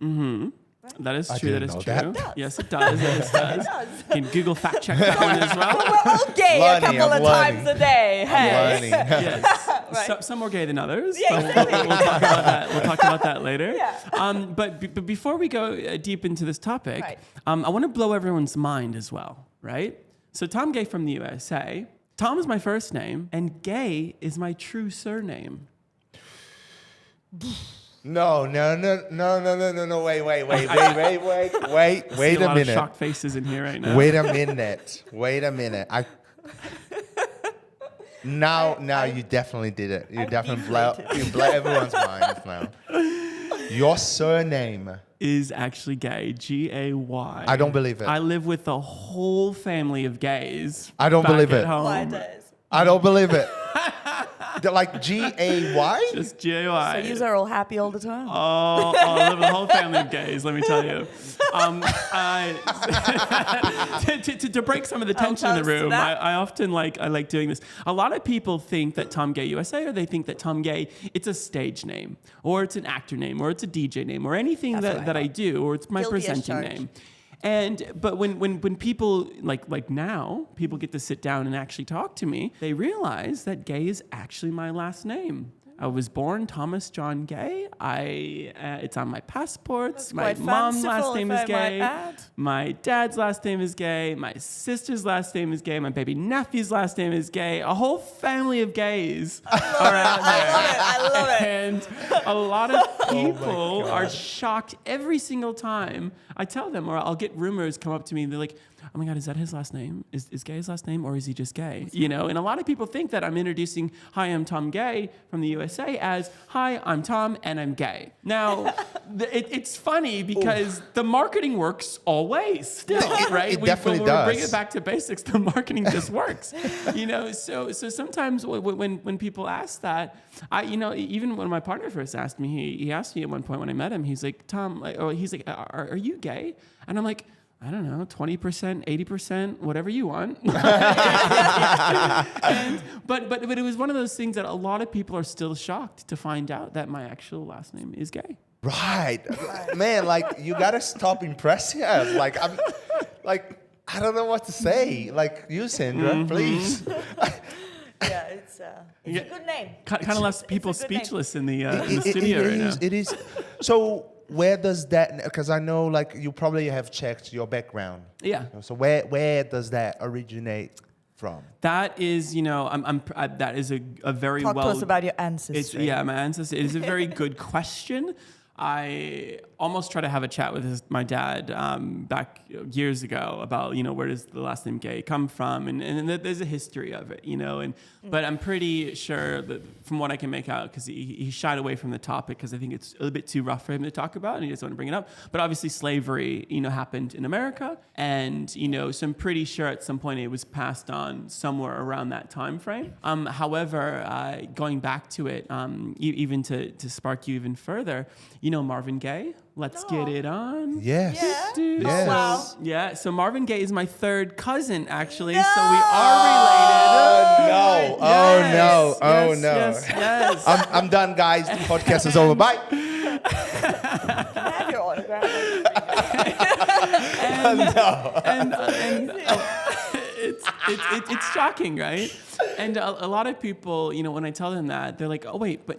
Right? That is true. That is true. That. Yes, it does. It does. You can Google fact check that one as well. We're all gay a couple of times a day. Hey. Yes. Right. Some more gay than others. Yeah, exactly. We'll talk about that. We'll talk about that later. Yeah. But before we go deep into this topic, I want to blow everyone's mind as well, right? So Tom Gay from the USA. Tom is my first name, and Gay is my true surname. No, wait a lot minute. Of shocked faces in here right now. Wait a minute. Now you definitely did it. You definitely blew everyone's minds now. Your surname is actually Gay, Gay. I don't believe it. I live with a whole family of gays. I don't believe it. Why does? I don't believe it. They're like G-A-Y? Just G-A-Y. So you are all happy all the time. Oh, I live with a whole family of gays, let me tell you. To break some of the tension in the room, I often like doing this. A lot of people think that Tom Gay USA, or they think that Tom Gay, it's a stage name, or it's an actor name, or it's a DJ name, or anything that I do, or it's my presenting name. But when people like now, people get to sit down and actually talk to me, they realize that Gay is actually my last name. I was born Thomas John Gay. It's on my passports. My mom's last name is Gay. My dad's last name is Gay. My sister's last name is Gay. My baby nephew's last name is Gay. A whole family of gays are out there. I love it. And a lot of people are shocked every single time I tell them, or I'll get rumors come up to me and they're like, oh my God, is that his last name? Is Gay his last name, or is he just gay? You know, and a lot of people think that I'm introducing, hi, I'm Tom Gay from the USA as, hi, I'm Tom and I'm gay. Now, it's funny because the marketing works always still, right? It definitely does. When we bring it back to basics, the marketing just works. You know, so sometimes when people ask that, even when my partner first asked me, he asked me at one point when I met him, he's like, Tom, are you gay? And I'm like, I don't know, 20%, 80%, whatever you want. But it was one of those things that a lot of people are still shocked to find out that my actual last name is Gay. Right. Man, like, you got to stop impressing us. I don't know what to say. Like, you, Sandra, please. Yeah, it's a good name. Kind of left people speechless in the studio right now. It is. So where does that, because I know like you probably have checked your background. Yeah. So where does that originate from? That is, that is a very Talk to us about your ancestry. My ancestry. It is a very good question. I almost tried to have a chat with my dad back years ago about, where does the last name Gay come from? And there's a history of it, But I'm pretty sure that from what I can make out, because he shied away from the topic because I think it's a little bit too rough for him to talk about and he doesn't want to bring it up. But obviously slavery, happened in America. And, so I'm pretty sure at some point it was passed on somewhere around that time frame. However, going back to it, even to spark you even further, Marvin Gaye, Let's Get It On. Yes. Yeah. Yes. Oh, wow. Yeah, so Marvin Gaye is my third cousin, actually, so we are related. Oh, no. Yes. I'm done, guys. The podcast is over. Bye. Can I have your autograph? It's shocking, right? And a lot of people, when I tell them that, they're like, oh, wait, but,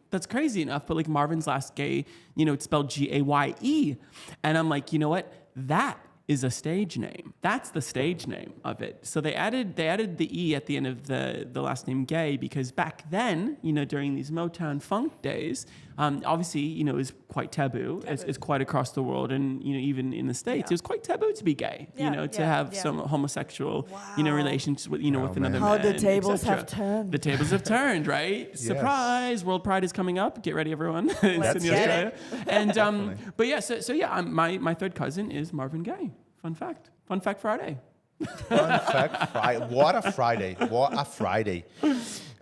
that's crazy enough, but like Marvin's last Gay, it's spelled Gaye. And I'm like, you know what? That is a stage name. That's the stage name of it. So they added the E at the end of the last name Gay because back then, during these Motown funk days, obviously, it was quite taboo. It's quite across the world, and even in the States, it was quite taboo to be gay. To have some homosexual, relations with with another man. How the tables have turned. The tables have turned, right? Yes. Surprise! World Pride is coming up. Get ready, everyone. In Sydney, Australia. And but yeah, so my third cousin is Marvin Gaye. Fun fact. Fun fact Friday. Fun fact Friday. What a Friday. What a Friday.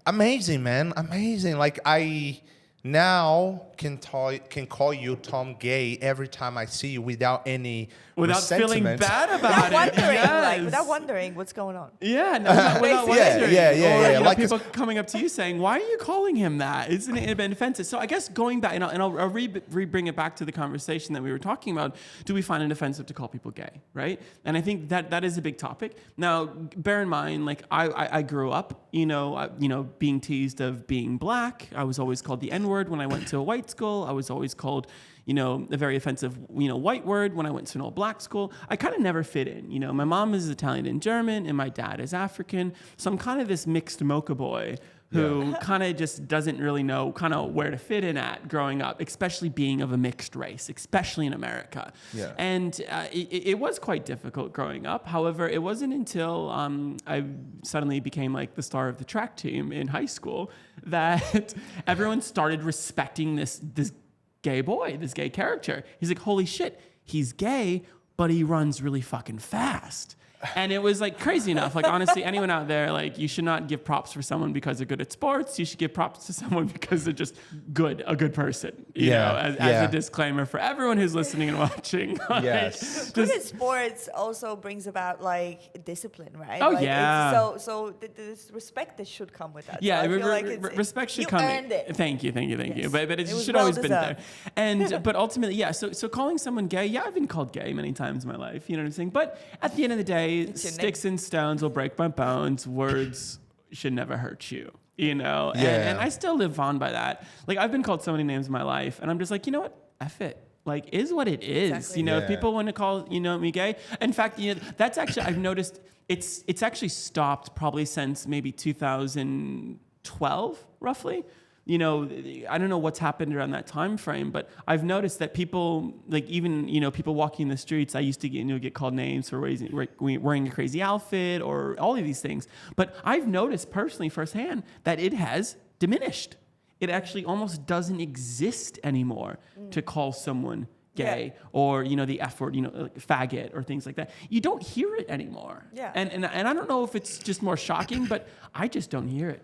Amazing, man. Amazing. Like I now can call you Tom Gay every time I see you without any feeling bad about it. Without wondering what's going on. Yeah, without wondering. Yeah. Or, like people coming up to you saying, "Why are you calling him that? Isn't it been offensive?" So I guess going back, and I'll bring it back to the conversation that we were talking about. Do we find it offensive to call people gay, right? And I think that is a big topic. Now, bear in mind, like I grew up, being teased of being black. I was always called the N-word when I went to a white school. I was always called, a very offensive, white word when I went to an all-black school. I kind of never fit in. My mom is Italian and German, and my dad is African. So I'm kind of this mixed mocha boy who kind of just doesn't really know kind of where to fit in at growing up, especially being of a mixed race, especially in America. Yeah. And it was quite difficult growing up. However, it wasn't until I suddenly became like the star of the track team in high school that everyone started respecting this gay boy, this gay character. He's like, holy shit, he's gay, but he runs really fucking fast. And it was like crazy enough. Like, honestly, anyone out there, like, you should not give props for someone because they're good at sports. You should give props to someone because they're just a good person. You know, as a disclaimer for everyone who's listening and watching. Like, Yes. Good at sports also brings about like discipline, right? Oh, like, yeah. So this respect that should come with that. Yeah, so I feel like respect should you come. Earned it. Thank you. Yes. But it was should well always been there. deserved. And but ultimately, yeah. So calling someone gay, yeah, I've been called gay many times in my life. You know what I'm saying? But at the end of the day, sticks and stones will break my bones. Words should never hurt you. You know? And I still live on by that. Like, I've been called so many names in my life, and I'm just like, you know what? F it. Like, is what it is. Exactly. You know, if people want to call, me gay. In fact, that's actually, I've noticed it's actually stopped probably since maybe 2012, roughly. I don't know what's happened around that time frame, but I've noticed that people, like, even, people walking in the streets, I used to get called names for wearing a crazy outfit or all of these things. But I've noticed personally firsthand that it has diminished. It actually almost doesn't exist anymore to call someone gay or, the F word, like faggot or things like that. You don't hear it anymore. Yeah. And I don't know if it's just more shocking, but I just don't hear it.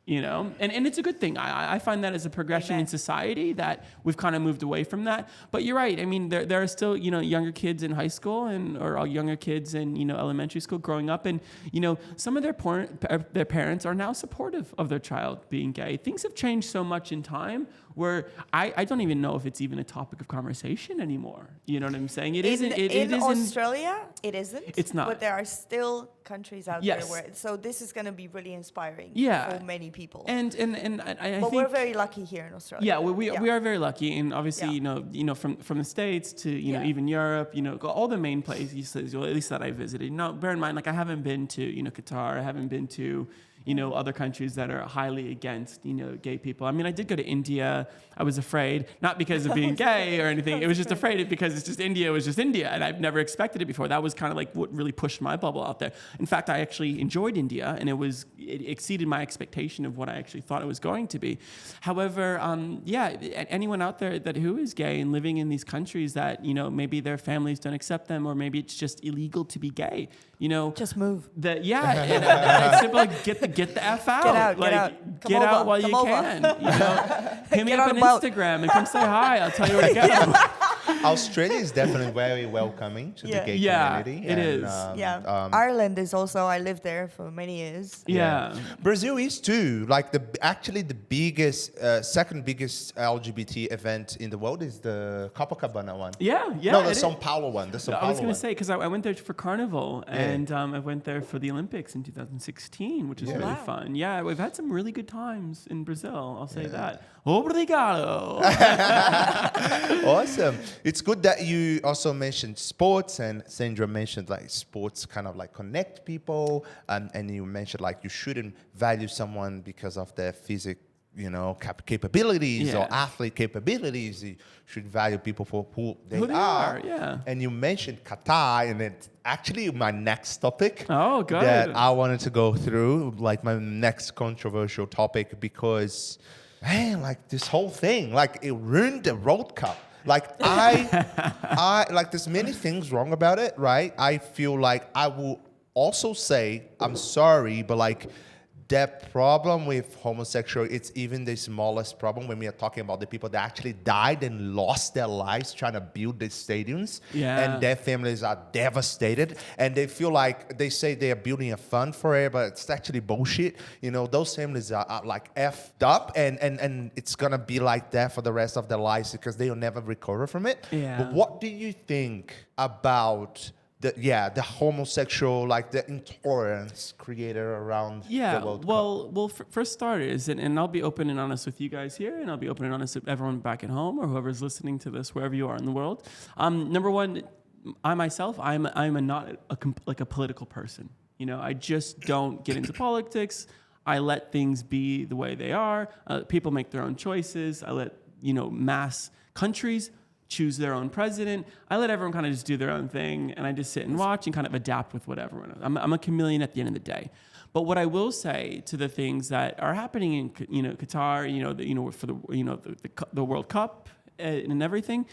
And it's a good thing. I find that as a progression in society that we've kind of moved away from that. But you're right. I mean, there are still, younger kids in high school or younger kids in, elementary school growing up. And, some of their parents are now supportive of their child being gay. Things have changed so much in time where I don't even know if it's even a topic of conversation anymore. You know what I'm saying? In Australia, it isn't. It's not. But there are still countries out there where, so this is going to be really inspiring for many people. And I think we're very lucky here in Australia. Yeah, we are very lucky, and obviously, from the States to even Europe, all the main places, at least that I visited. Bear in mind, like, I haven't been to Qatar, I haven't been to other countries that are highly against gay people. I mean, I did go to India. I was afraid, not because of being gay or anything. It was just afraid because it's just India. It was just India, and I've never expected it before. That was kind of like what really pushed my bubble out there. In fact, I actually enjoyed India, and it exceeded my expectation of what I actually thought it was going to be. However, anyone out there who is gay and living in these countries that maybe their families don't accept them, or maybe it's just illegal to be gay. Just move. It's simple. Like, get the F out. Get out while you can. Hit me up on Instagram and come say hi. I'll tell you where to go. Australia is definitely very welcoming to the gay community. It is. Ireland is also. I lived there for many years. Yeah. Brazil is too. Like the biggest, second biggest LGBT event in the world is the Copacabana one. Yeah. No, the São Paulo one. I was going to say, because I went there for Carnival, and I went there for the Olympics in 2016, which is really fun. Yeah, we've had some really good times in Brazil. I'll say that. Obrigado. Awesome. It's good that you also mentioned sports, and Sandra mentioned like sports kind of like connect people, and you mentioned like you shouldn't value someone because of their physical, capabilities or athlete capabilities. You should value people for who they are. Yeah. And you mentioned Qatar, and it's actually my next topic. Oh, good. That I wanted to go through, like my next controversial topic, because man, like this whole thing, like it ruined the World Cup. Like I like there's many things wrong about it, right? I feel like I will also say I'm sorry, but like that problem with homosexual, it's even the smallest problem when we are talking about the people that actually died and lost their lives trying to build these stadiums. Yeah. And their families are devastated. And they feel like they say they are building a fund for it, but it's actually bullshit. Those families are like effed up, and it's going to be like that for the rest of their lives because they will never recover from it. Yeah. But what do you think about the homosexual, like the intolerance created around the World Cup? Well, for starters, and I'll be open and honest with you guys here, and I'll be open and honest with everyone back at home or whoever's listening to this, wherever you are in the world. Number one, I myself, I'm not a political person. I just don't get into politics. I let things be the way they are. People make their own choices. I let mass countries choose their own president. I let everyone kind of just do their own thing, and I just sit and watch and kind of adapt with whatever. I'm a chameleon at the end of the day. But what I will say to the things that are happening in Qatar, for the World Cup and everything,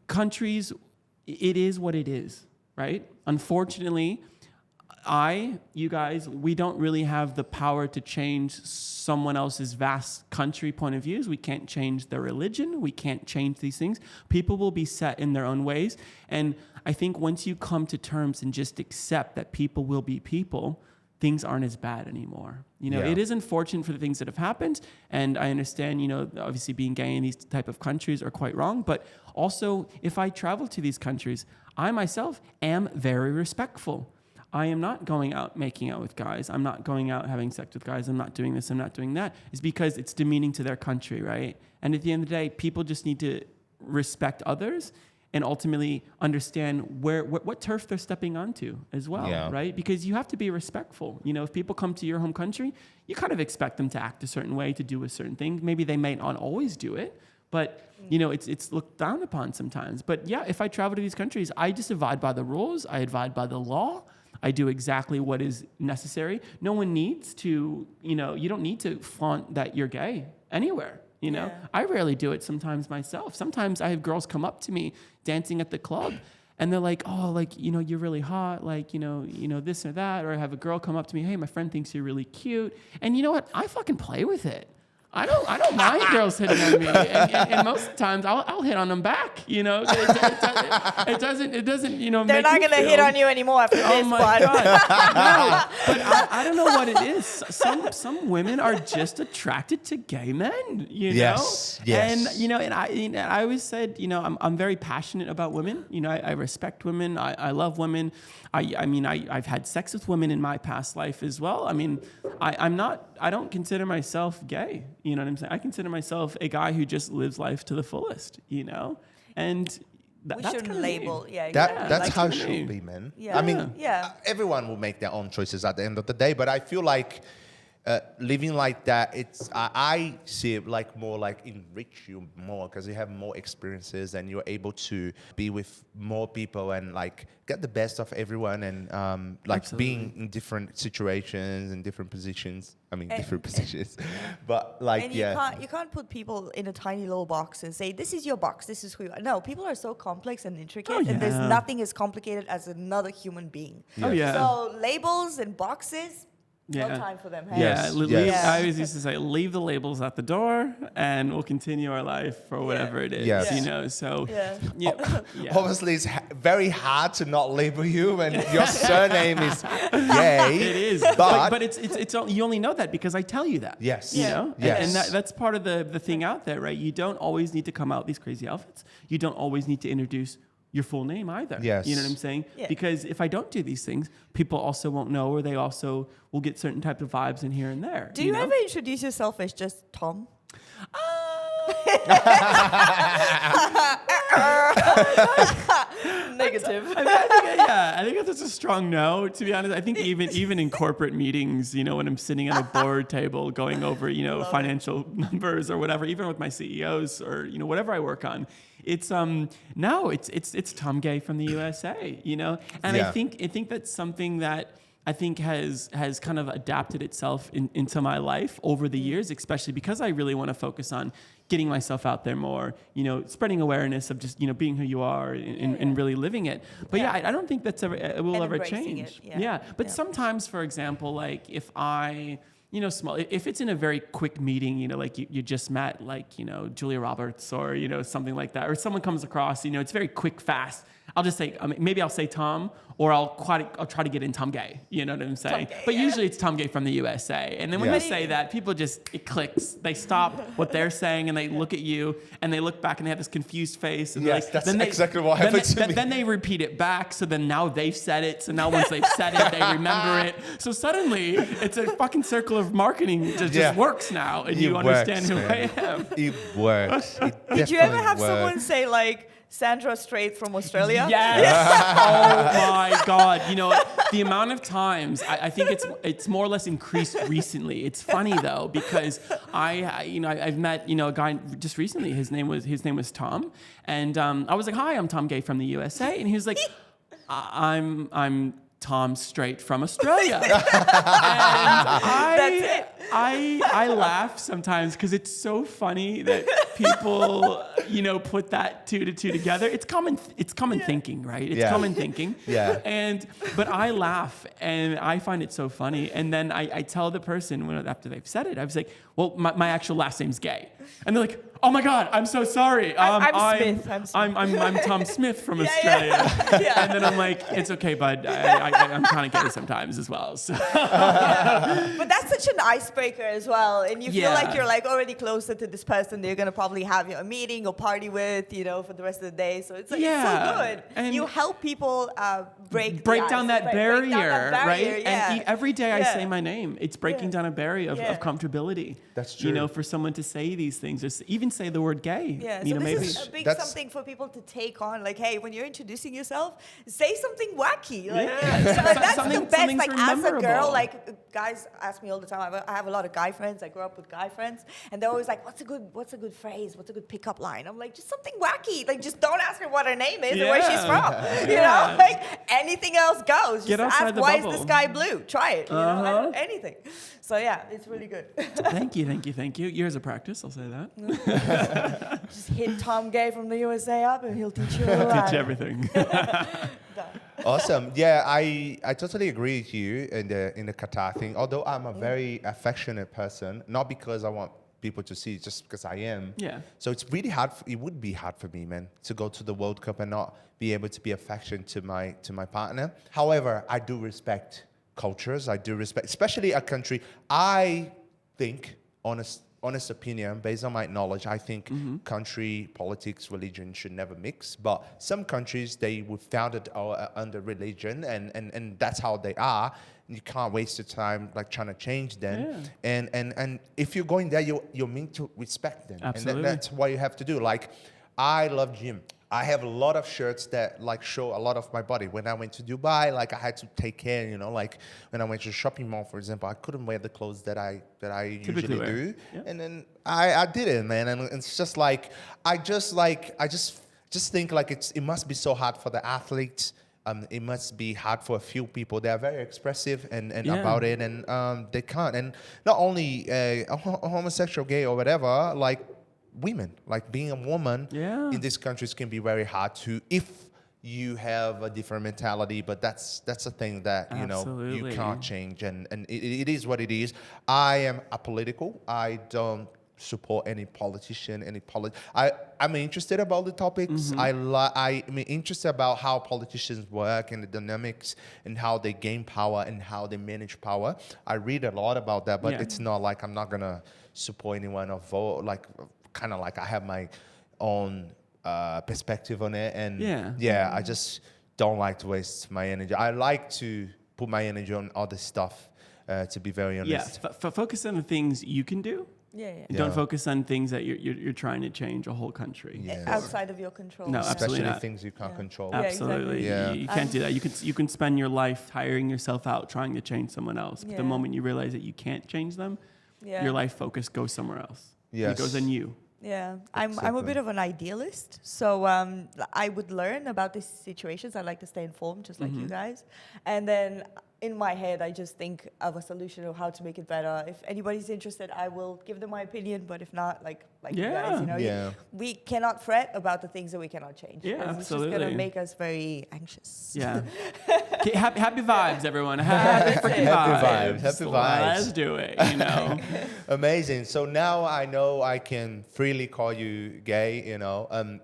countries, it is what it is. right? Unfortunately, you guys, we don't really have the power to change someone else's vast country point of views. We can't change their religion. We can't change these things. People will be set in their own ways. And I think once you come to terms and just accept that people will be people, things aren't as bad anymore. It is unfortunate for the things that have happened. And I understand, obviously being gay in these type of countries are quite wrong. But also, if I travel to these countries, I myself am very respectful. I am not going out making out with guys. I'm not going out having sex with guys. I'm not doing this. I'm not doing that. It's because it's demeaning to their country, right? And at the end of the day, people just need to respect others and ultimately understand what turf they're stepping onto as well, right? Because you have to be respectful. If people come to your home country, you kind of expect them to act a certain way, to do a certain thing. Maybe they may not always do it, but it's looked down upon sometimes. But yeah, if I travel to these countries, I just abide by the rules. I abide by the law. I do exactly what is necessary. No one needs to, you don't need to flaunt that you're gay anywhere. I rarely do it sometimes myself. Sometimes I have girls come up to me dancing at the club and they're like, oh, like, you're really hot, like, this or that. Or I have a girl come up to me, hey, my friend thinks you're really cute. And you know what? I fucking play with it. I don't mind girls hitting on me, and most times I'll hit on them back. It doesn't. They're not gonna hit on you anymore after this. Oh my god! No, but I don't know what it is. Some women are just attracted to gay men. Yes. And and I always said, I'm very passionate about women. I respect women. I love women. I've had sex with women in my past life as well. I don't consider myself gay. You know what I'm saying? I consider myself a guy who just lives life to the fullest, and we shouldn't label. That's how it should be, man. Yeah. Everyone will make their own choices at the end of the day, but I feel like living like that, I see it like more like enrich you more because you have more experiences and you're able to be with more people and like get the best of everyone and like Absolutely. being in different situations and different positions. Different positions, but like and you can't put people in a tiny little box and say this is your box, this is who you are. No, people are so complex and intricate, and there's nothing as complicated as another human being. Oh yeah. So labels and boxes. Yeah. No time for them. Hey? Yes. I always used to say, leave the labels at the door, and we'll continue our life for whatever it is. Yes. So obviously it's very hard to not label you when your surname is gay. It is, but it's you only know that because I tell you that. Yes. Yes. Yes. And that's part of the thing out there, right? You don't always need to come out these crazy outfits. You don't always need to introduce your full name either. Yes. You know what I'm saying? Yeah. Because if I don't do these things, people also won't know, or they also will get certain type of vibes in here and there. Do you ever introduce yourself as just Tom? Negative. I think that's a strong no, to be honest. I think even in corporate meetings, when I'm sitting at a board table going over, financial numbers or whatever, even with my CEOs or, whatever I work on, it's it's Tom Gay from the USA, and I think that's something that I think has kind of adapted itself into my life over the years, especially because I really want to focus on getting myself out there more, spreading awareness of just, being who you are and really living it. But I don't think that's will ever change. But sometimes, for example, like if I, if it's in a very quick meeting, like you just met, like, Julia Roberts or, something like that, or someone comes across, it's very quick, fast. I'll just say, maybe I'll say Tom, or I'll try to get in Tom Gay. You know what I'm saying? But usually it's Tom Gay from the USA. And then when you say that, people it clicks. They stop what they're saying and they look at you and they look back and they have this confused face. And that's exactly what happened to me. Then they repeat it back. So then now they've said it. So now once they've said it, they remember it. So suddenly it's a fucking circle of marketing that just works now. And you understand who I am. It works. Did you ever have someone say like, Sandra Strait from Australia? Yes. Oh my God. The amount of times I think it's more or less increased recently. It's funny though, because I've met, a guy just recently, his name was Tom. And I was like, hi, I'm Tom Gay from the USA. And he was like, I'm Tom Strait from Australia. And That's it. I laugh sometimes because it's so funny that people put that two to two together. It's common thinking, right? It's Yeah. common thinking. Yeah. But I laugh and I find it so funny. And then I tell the person after they've said it, I was like, well, my actual last name's Gay. And they're like, oh my God, I'm so sorry. I'm Smith. I'm Tom Smith from Australia. Yeah. And then I'm like, it's okay, bud. I'm kind of gay sometimes as well. So. But that's such an icebreaker as well. And you feel like you're like already closer to this person that you're going to probably have a meeting or party with, for the rest of the day. So it's like it's so good. And you help people break down that barrier, right? Yeah. And every day I say my name. It's breaking down a barrier of comfortability. That's true. For someone to say these things, or even say the word gay. Yeah, so maybe this is a big something for people to take on. Like, hey, when you're introducing yourself, say something wacky. Like, so that's the best. Like, as a girl, like guys ask me all the time. I have a lot of guy friends. I grew up with guy friends, and they're always like, "What's a good phrase? What's a good pickup line?" I'm like, just something wacky. Like, just don't ask her what her name is or where she's from. You know, like anything else goes. Get just outside ask, the why bubble. is the sky blue? Try it. Anything. So yeah, it's really good. Thank you. Years of practice, I'll say that. Just hit Tom Gay from the USA up, and he'll teach you a lot. Teach everything. Awesome. Yeah, I totally agree with you in the Qatar thing. Although I'm a very affectionate person, not because I want people to see, just because I am. Yeah. So it's really hard. It would be hard for me, man, to go to the World Cup and not be able to be affectionate to my partner. However, I do respect cultures. I do respect, especially a country. I think, honest opinion, based on my knowledge, I think country, politics, religion should never mix. But some countries, they were founded under religion, and that's how they are. You can't waste your time like trying to change them. Yeah. And if you're going there, you're meant to respect them. Absolutely. And that's what you have to do. Like, I love gym. I have a lot of shirts that like show a lot of my body. When I went to Dubai, like I had to take care, like when I went to a shopping mall, for example, I couldn't wear the clothes that I usually do. Yeah. And then I did it, man. And it's just like, I just think like it must be so hard for the athletes. It must be hard for a few people. They are very expressive and about it, and they can't. And not only homosexual, gay, or whatever, like women, like being a woman in these countries can be very hard to, if you have a different mentality. But that's a thing that you can't change, and it is what it is. I am apolitical. I don't support any politician, I'm interested about the topics. I'm interested about how politicians work and the dynamics and how they gain power and how they manage power. I read a lot about that, but it's not like I'm not gonna support anyone or vote. Like, kind of like I have my own perspective on it, and I just don't like to waste my energy. I like to put my energy on other stuff, to be very honest. Focus on the things you can do. Don't focus on things that you're trying to change a whole country. Outside of your control. No, absolutely Especially not. things you can't control. Absolutely. Yeah. You can't do that. You can spend your life tiring yourself out trying to change someone else. But the moment you realize that you can't change them, your life focus goes somewhere else. Yes. It goes on you. Yeah, I'm a bit of an idealist, so I would learn about these situations. I like to stay informed, just like you guys, and then in my head, I just think of a solution of how to make it better. If anybody's interested, I will give them my opinion. But if not, like you guys, we cannot fret about the things that we cannot change. Yeah, absolutely. It's just gonna make us very anxious. Yeah. Happy vibes, everyone. Happy freaking vibes. Happy vibes. Let's do it. Amazing. So now I know I can freely call you Gay.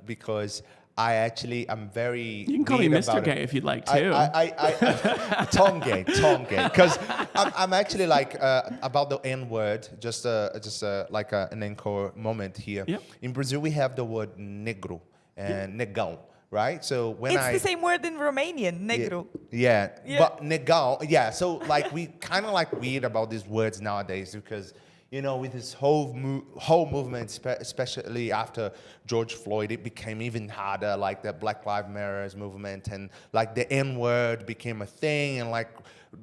Because I'm very. You can call me Mr. Gay if you'd like to. Tom Gay. Because I'm actually like about the N word. Just like an encore moment here. Yep. In Brazil, we have the word negro and negão. Right? So when it's the same word in Romanian, negro. Yeah. But negão, so like we kind of like weird about these words nowadays because, with this whole movement, especially after George Floyd, it became even harder, like the Black Lives Matter movement, and like the N-word became a thing, and like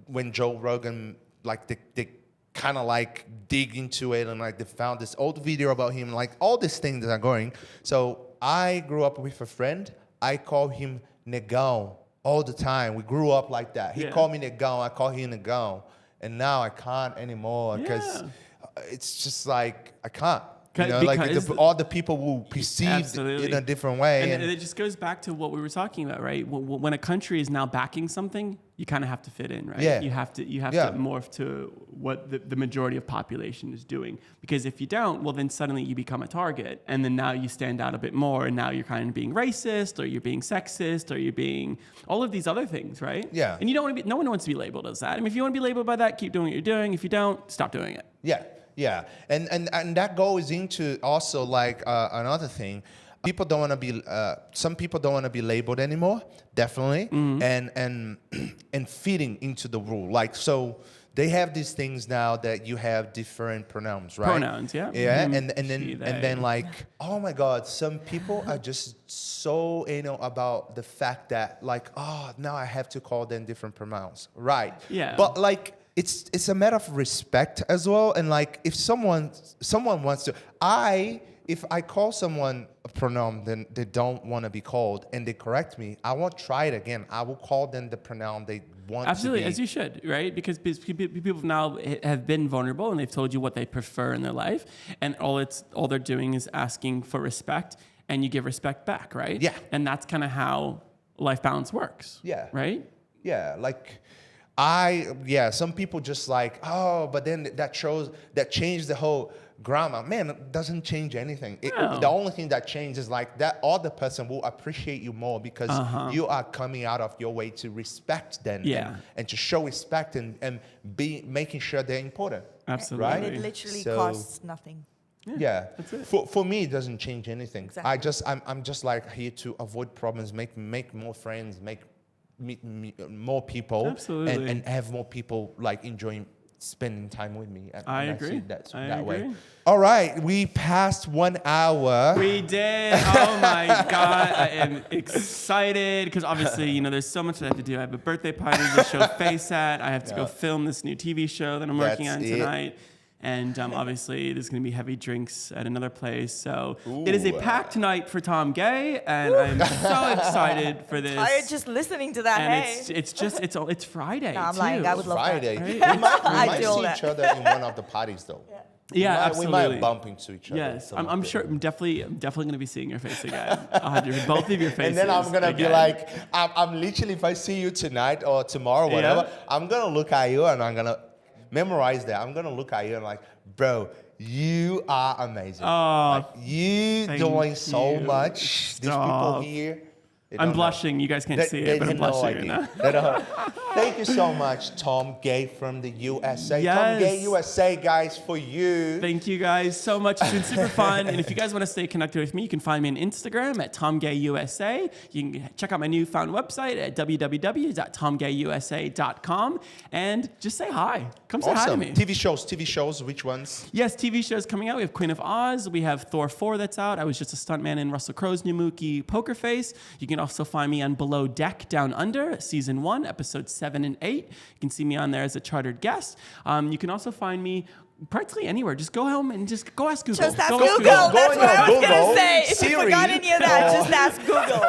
when Joe Rogan, like they kind of like dig into it, and like they found this old video about him, like all these things that are going. So I grew up with a friend. I call him Negão all the time. We grew up like that. He called me Negão. I call him Negão. And now I can't anymore because it's just like I can't. You know, like all the people will perceive absolutely. in a different way. And it just goes back to what we were talking about, right? When a country is now backing something, you kind of have to fit in, right? Yeah. You have to morph to what the majority of population is doing. Because if you don't, well, then suddenly you become a target. And then now you stand out a bit more. And now you're kind of being racist, or you're being sexist, or you're being all of these other things, right? Yeah. And you don't want to be, no one wants to be labeled as that. I mean, if you want to be labeled by that, keep doing what you're doing. If you don't, stop doing it. Yeah. Yeah, and that goes into also like another thing. People don't want to be. Some people don't want to be labeled anymore. Definitely, and fitting into the rule. Like so, they have these things now that you have different pronouns, right? Pronouns, yeah. Yeah, Mm-hmm. and then like, oh my God, some people are just so anal about the fact that like, oh, now I have to call them different pronouns, right? Yeah. But like. It's a matter of respect as well, and like if someone wants to, if I call someone a pronoun then they don't want to be called and they correct me, I won't try it again. I will call them the pronoun they want. Absolutely, to be. as you should, right? Because people now have been vulnerable and they've told you what they prefer in their life, and all they're doing is asking for respect, and you give respect back, right? Yeah. And that's kind of how life balance works. Yeah. Right. Yeah, like. Some people just like, oh, but then that changed the whole grammar. Man, it doesn't change anything. No. The only thing that changes is like that other person will appreciate you more because you are coming out of your way to respect them and to show respect and be making sure they're important. Absolutely. Right? And it literally costs nothing. Yeah. That's it. For me, it doesn't change anything. Exactly. I'm just like here to avoid problems, make more friends, meet more people. Absolutely. and have more people like enjoying spending time with me. I and agree. see that I that agree. way. All right, we passed 1 hour. We did. Oh my God. I am excited because obviously, there's so much I have to do. I have a birthday party to show face at. I have to go film this new TV show that I'm working on tonight. And obviously, there's going to be heavy drinks at another place. So it is a packed night for Tom Gay, and I'm so excited for this. I'm just listening to that. And it's Friday. No, I'm too. lying. I would love Friday. that. We might I do all see that. each other in one of the parties though. Yeah, absolutely. We might bump into each other. Yes, I'm sure. I'm definitely going to be seeing your face again. I'll have both of your faces. And then I'm gonna be like, I'm literally, if I see you tonight or tomorrow, whatever, I'm gonna look at you and I'm gonna memorize that. I'm gonna look at you and like, bro, you are amazing. Oh, you doing so much. Stop. These people here. I'm blushing. You guys can't see it, but I'm blushing right now. Thank you so much, Tom Gay from the USA. Yes. Tom Gay USA, guys, for you. Thank you guys so much. It's been super fun. And if you guys want to stay connected with me, you can find me on Instagram at TomGayUSA. You can check out my newfound website at www.tomgayusa.com. And just say hi. Come say hi to me. TV shows, which ones? Yes, TV shows coming out. We have Queen of Oz. We have Thor 4 that's out. I was just a stuntman in Russell Crowe's new movie, Poker Face. You can also find me on Below Deck Down Under, Season 1, Episodes 7 and 8. You can see me on there as a chartered guest. You can also find me practically anywhere. Just go home and just go ask Google. Just ask Go Google. ask That's what I was going to say. If Siri. you forgot any of that, just ask Google.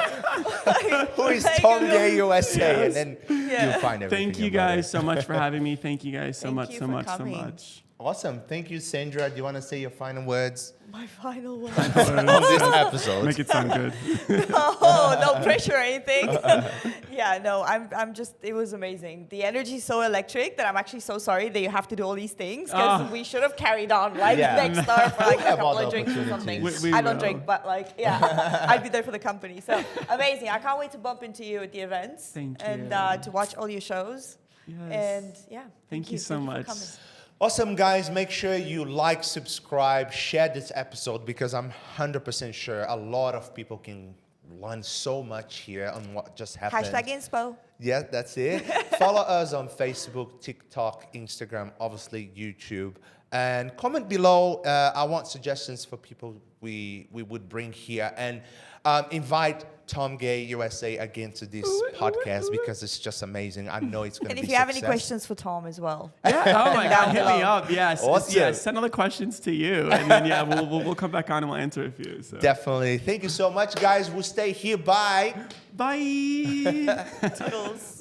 Who is Hey, Tom Google. Gay USA? Yes. And then you'll find everything. Thank you about guys it. so much for having me. Thank you guys so Thank much, you so for much, coming. so much. Awesome. Thank you, Sandra. Do you want to say your final words My final one. on this episode? Make it sound good. Oh, no pressure or anything. Yeah, no, I'm just, it was amazing. The energy is so electric that I'm actually so sorry that you have to do all these things because we should have carried on next star for like a have couple other of drinks or something. We I don't will. drink, but like, yeah, I'd be there for the company. So amazing. I can't wait to bump into you at the events. Thank and you. to watch all your shows. Yes. And yeah, Thank you so for much. coming. Awesome, guys. Make sure you like, subscribe, share this episode because I'm 100% sure a lot of people can learn so much here on what just happened. Hashtag inspo. Yeah, that's it. Follow us on Facebook, TikTok, Instagram, obviously YouTube. And comment below. I want suggestions for people we would bring here. And invite Tom Gay USA again to this podcast because it's just amazing. I know it's going to be And if you have any success. questions for Tom as well. Yeah. Oh my God. Down Hit me below. up. Yes. Awesome. Yeah. Send all the questions to you, and then we'll come back on and we'll answer a few. So. Definitely. Thank you so much, guys. We'll stay here. Bye. Bye. Toodles.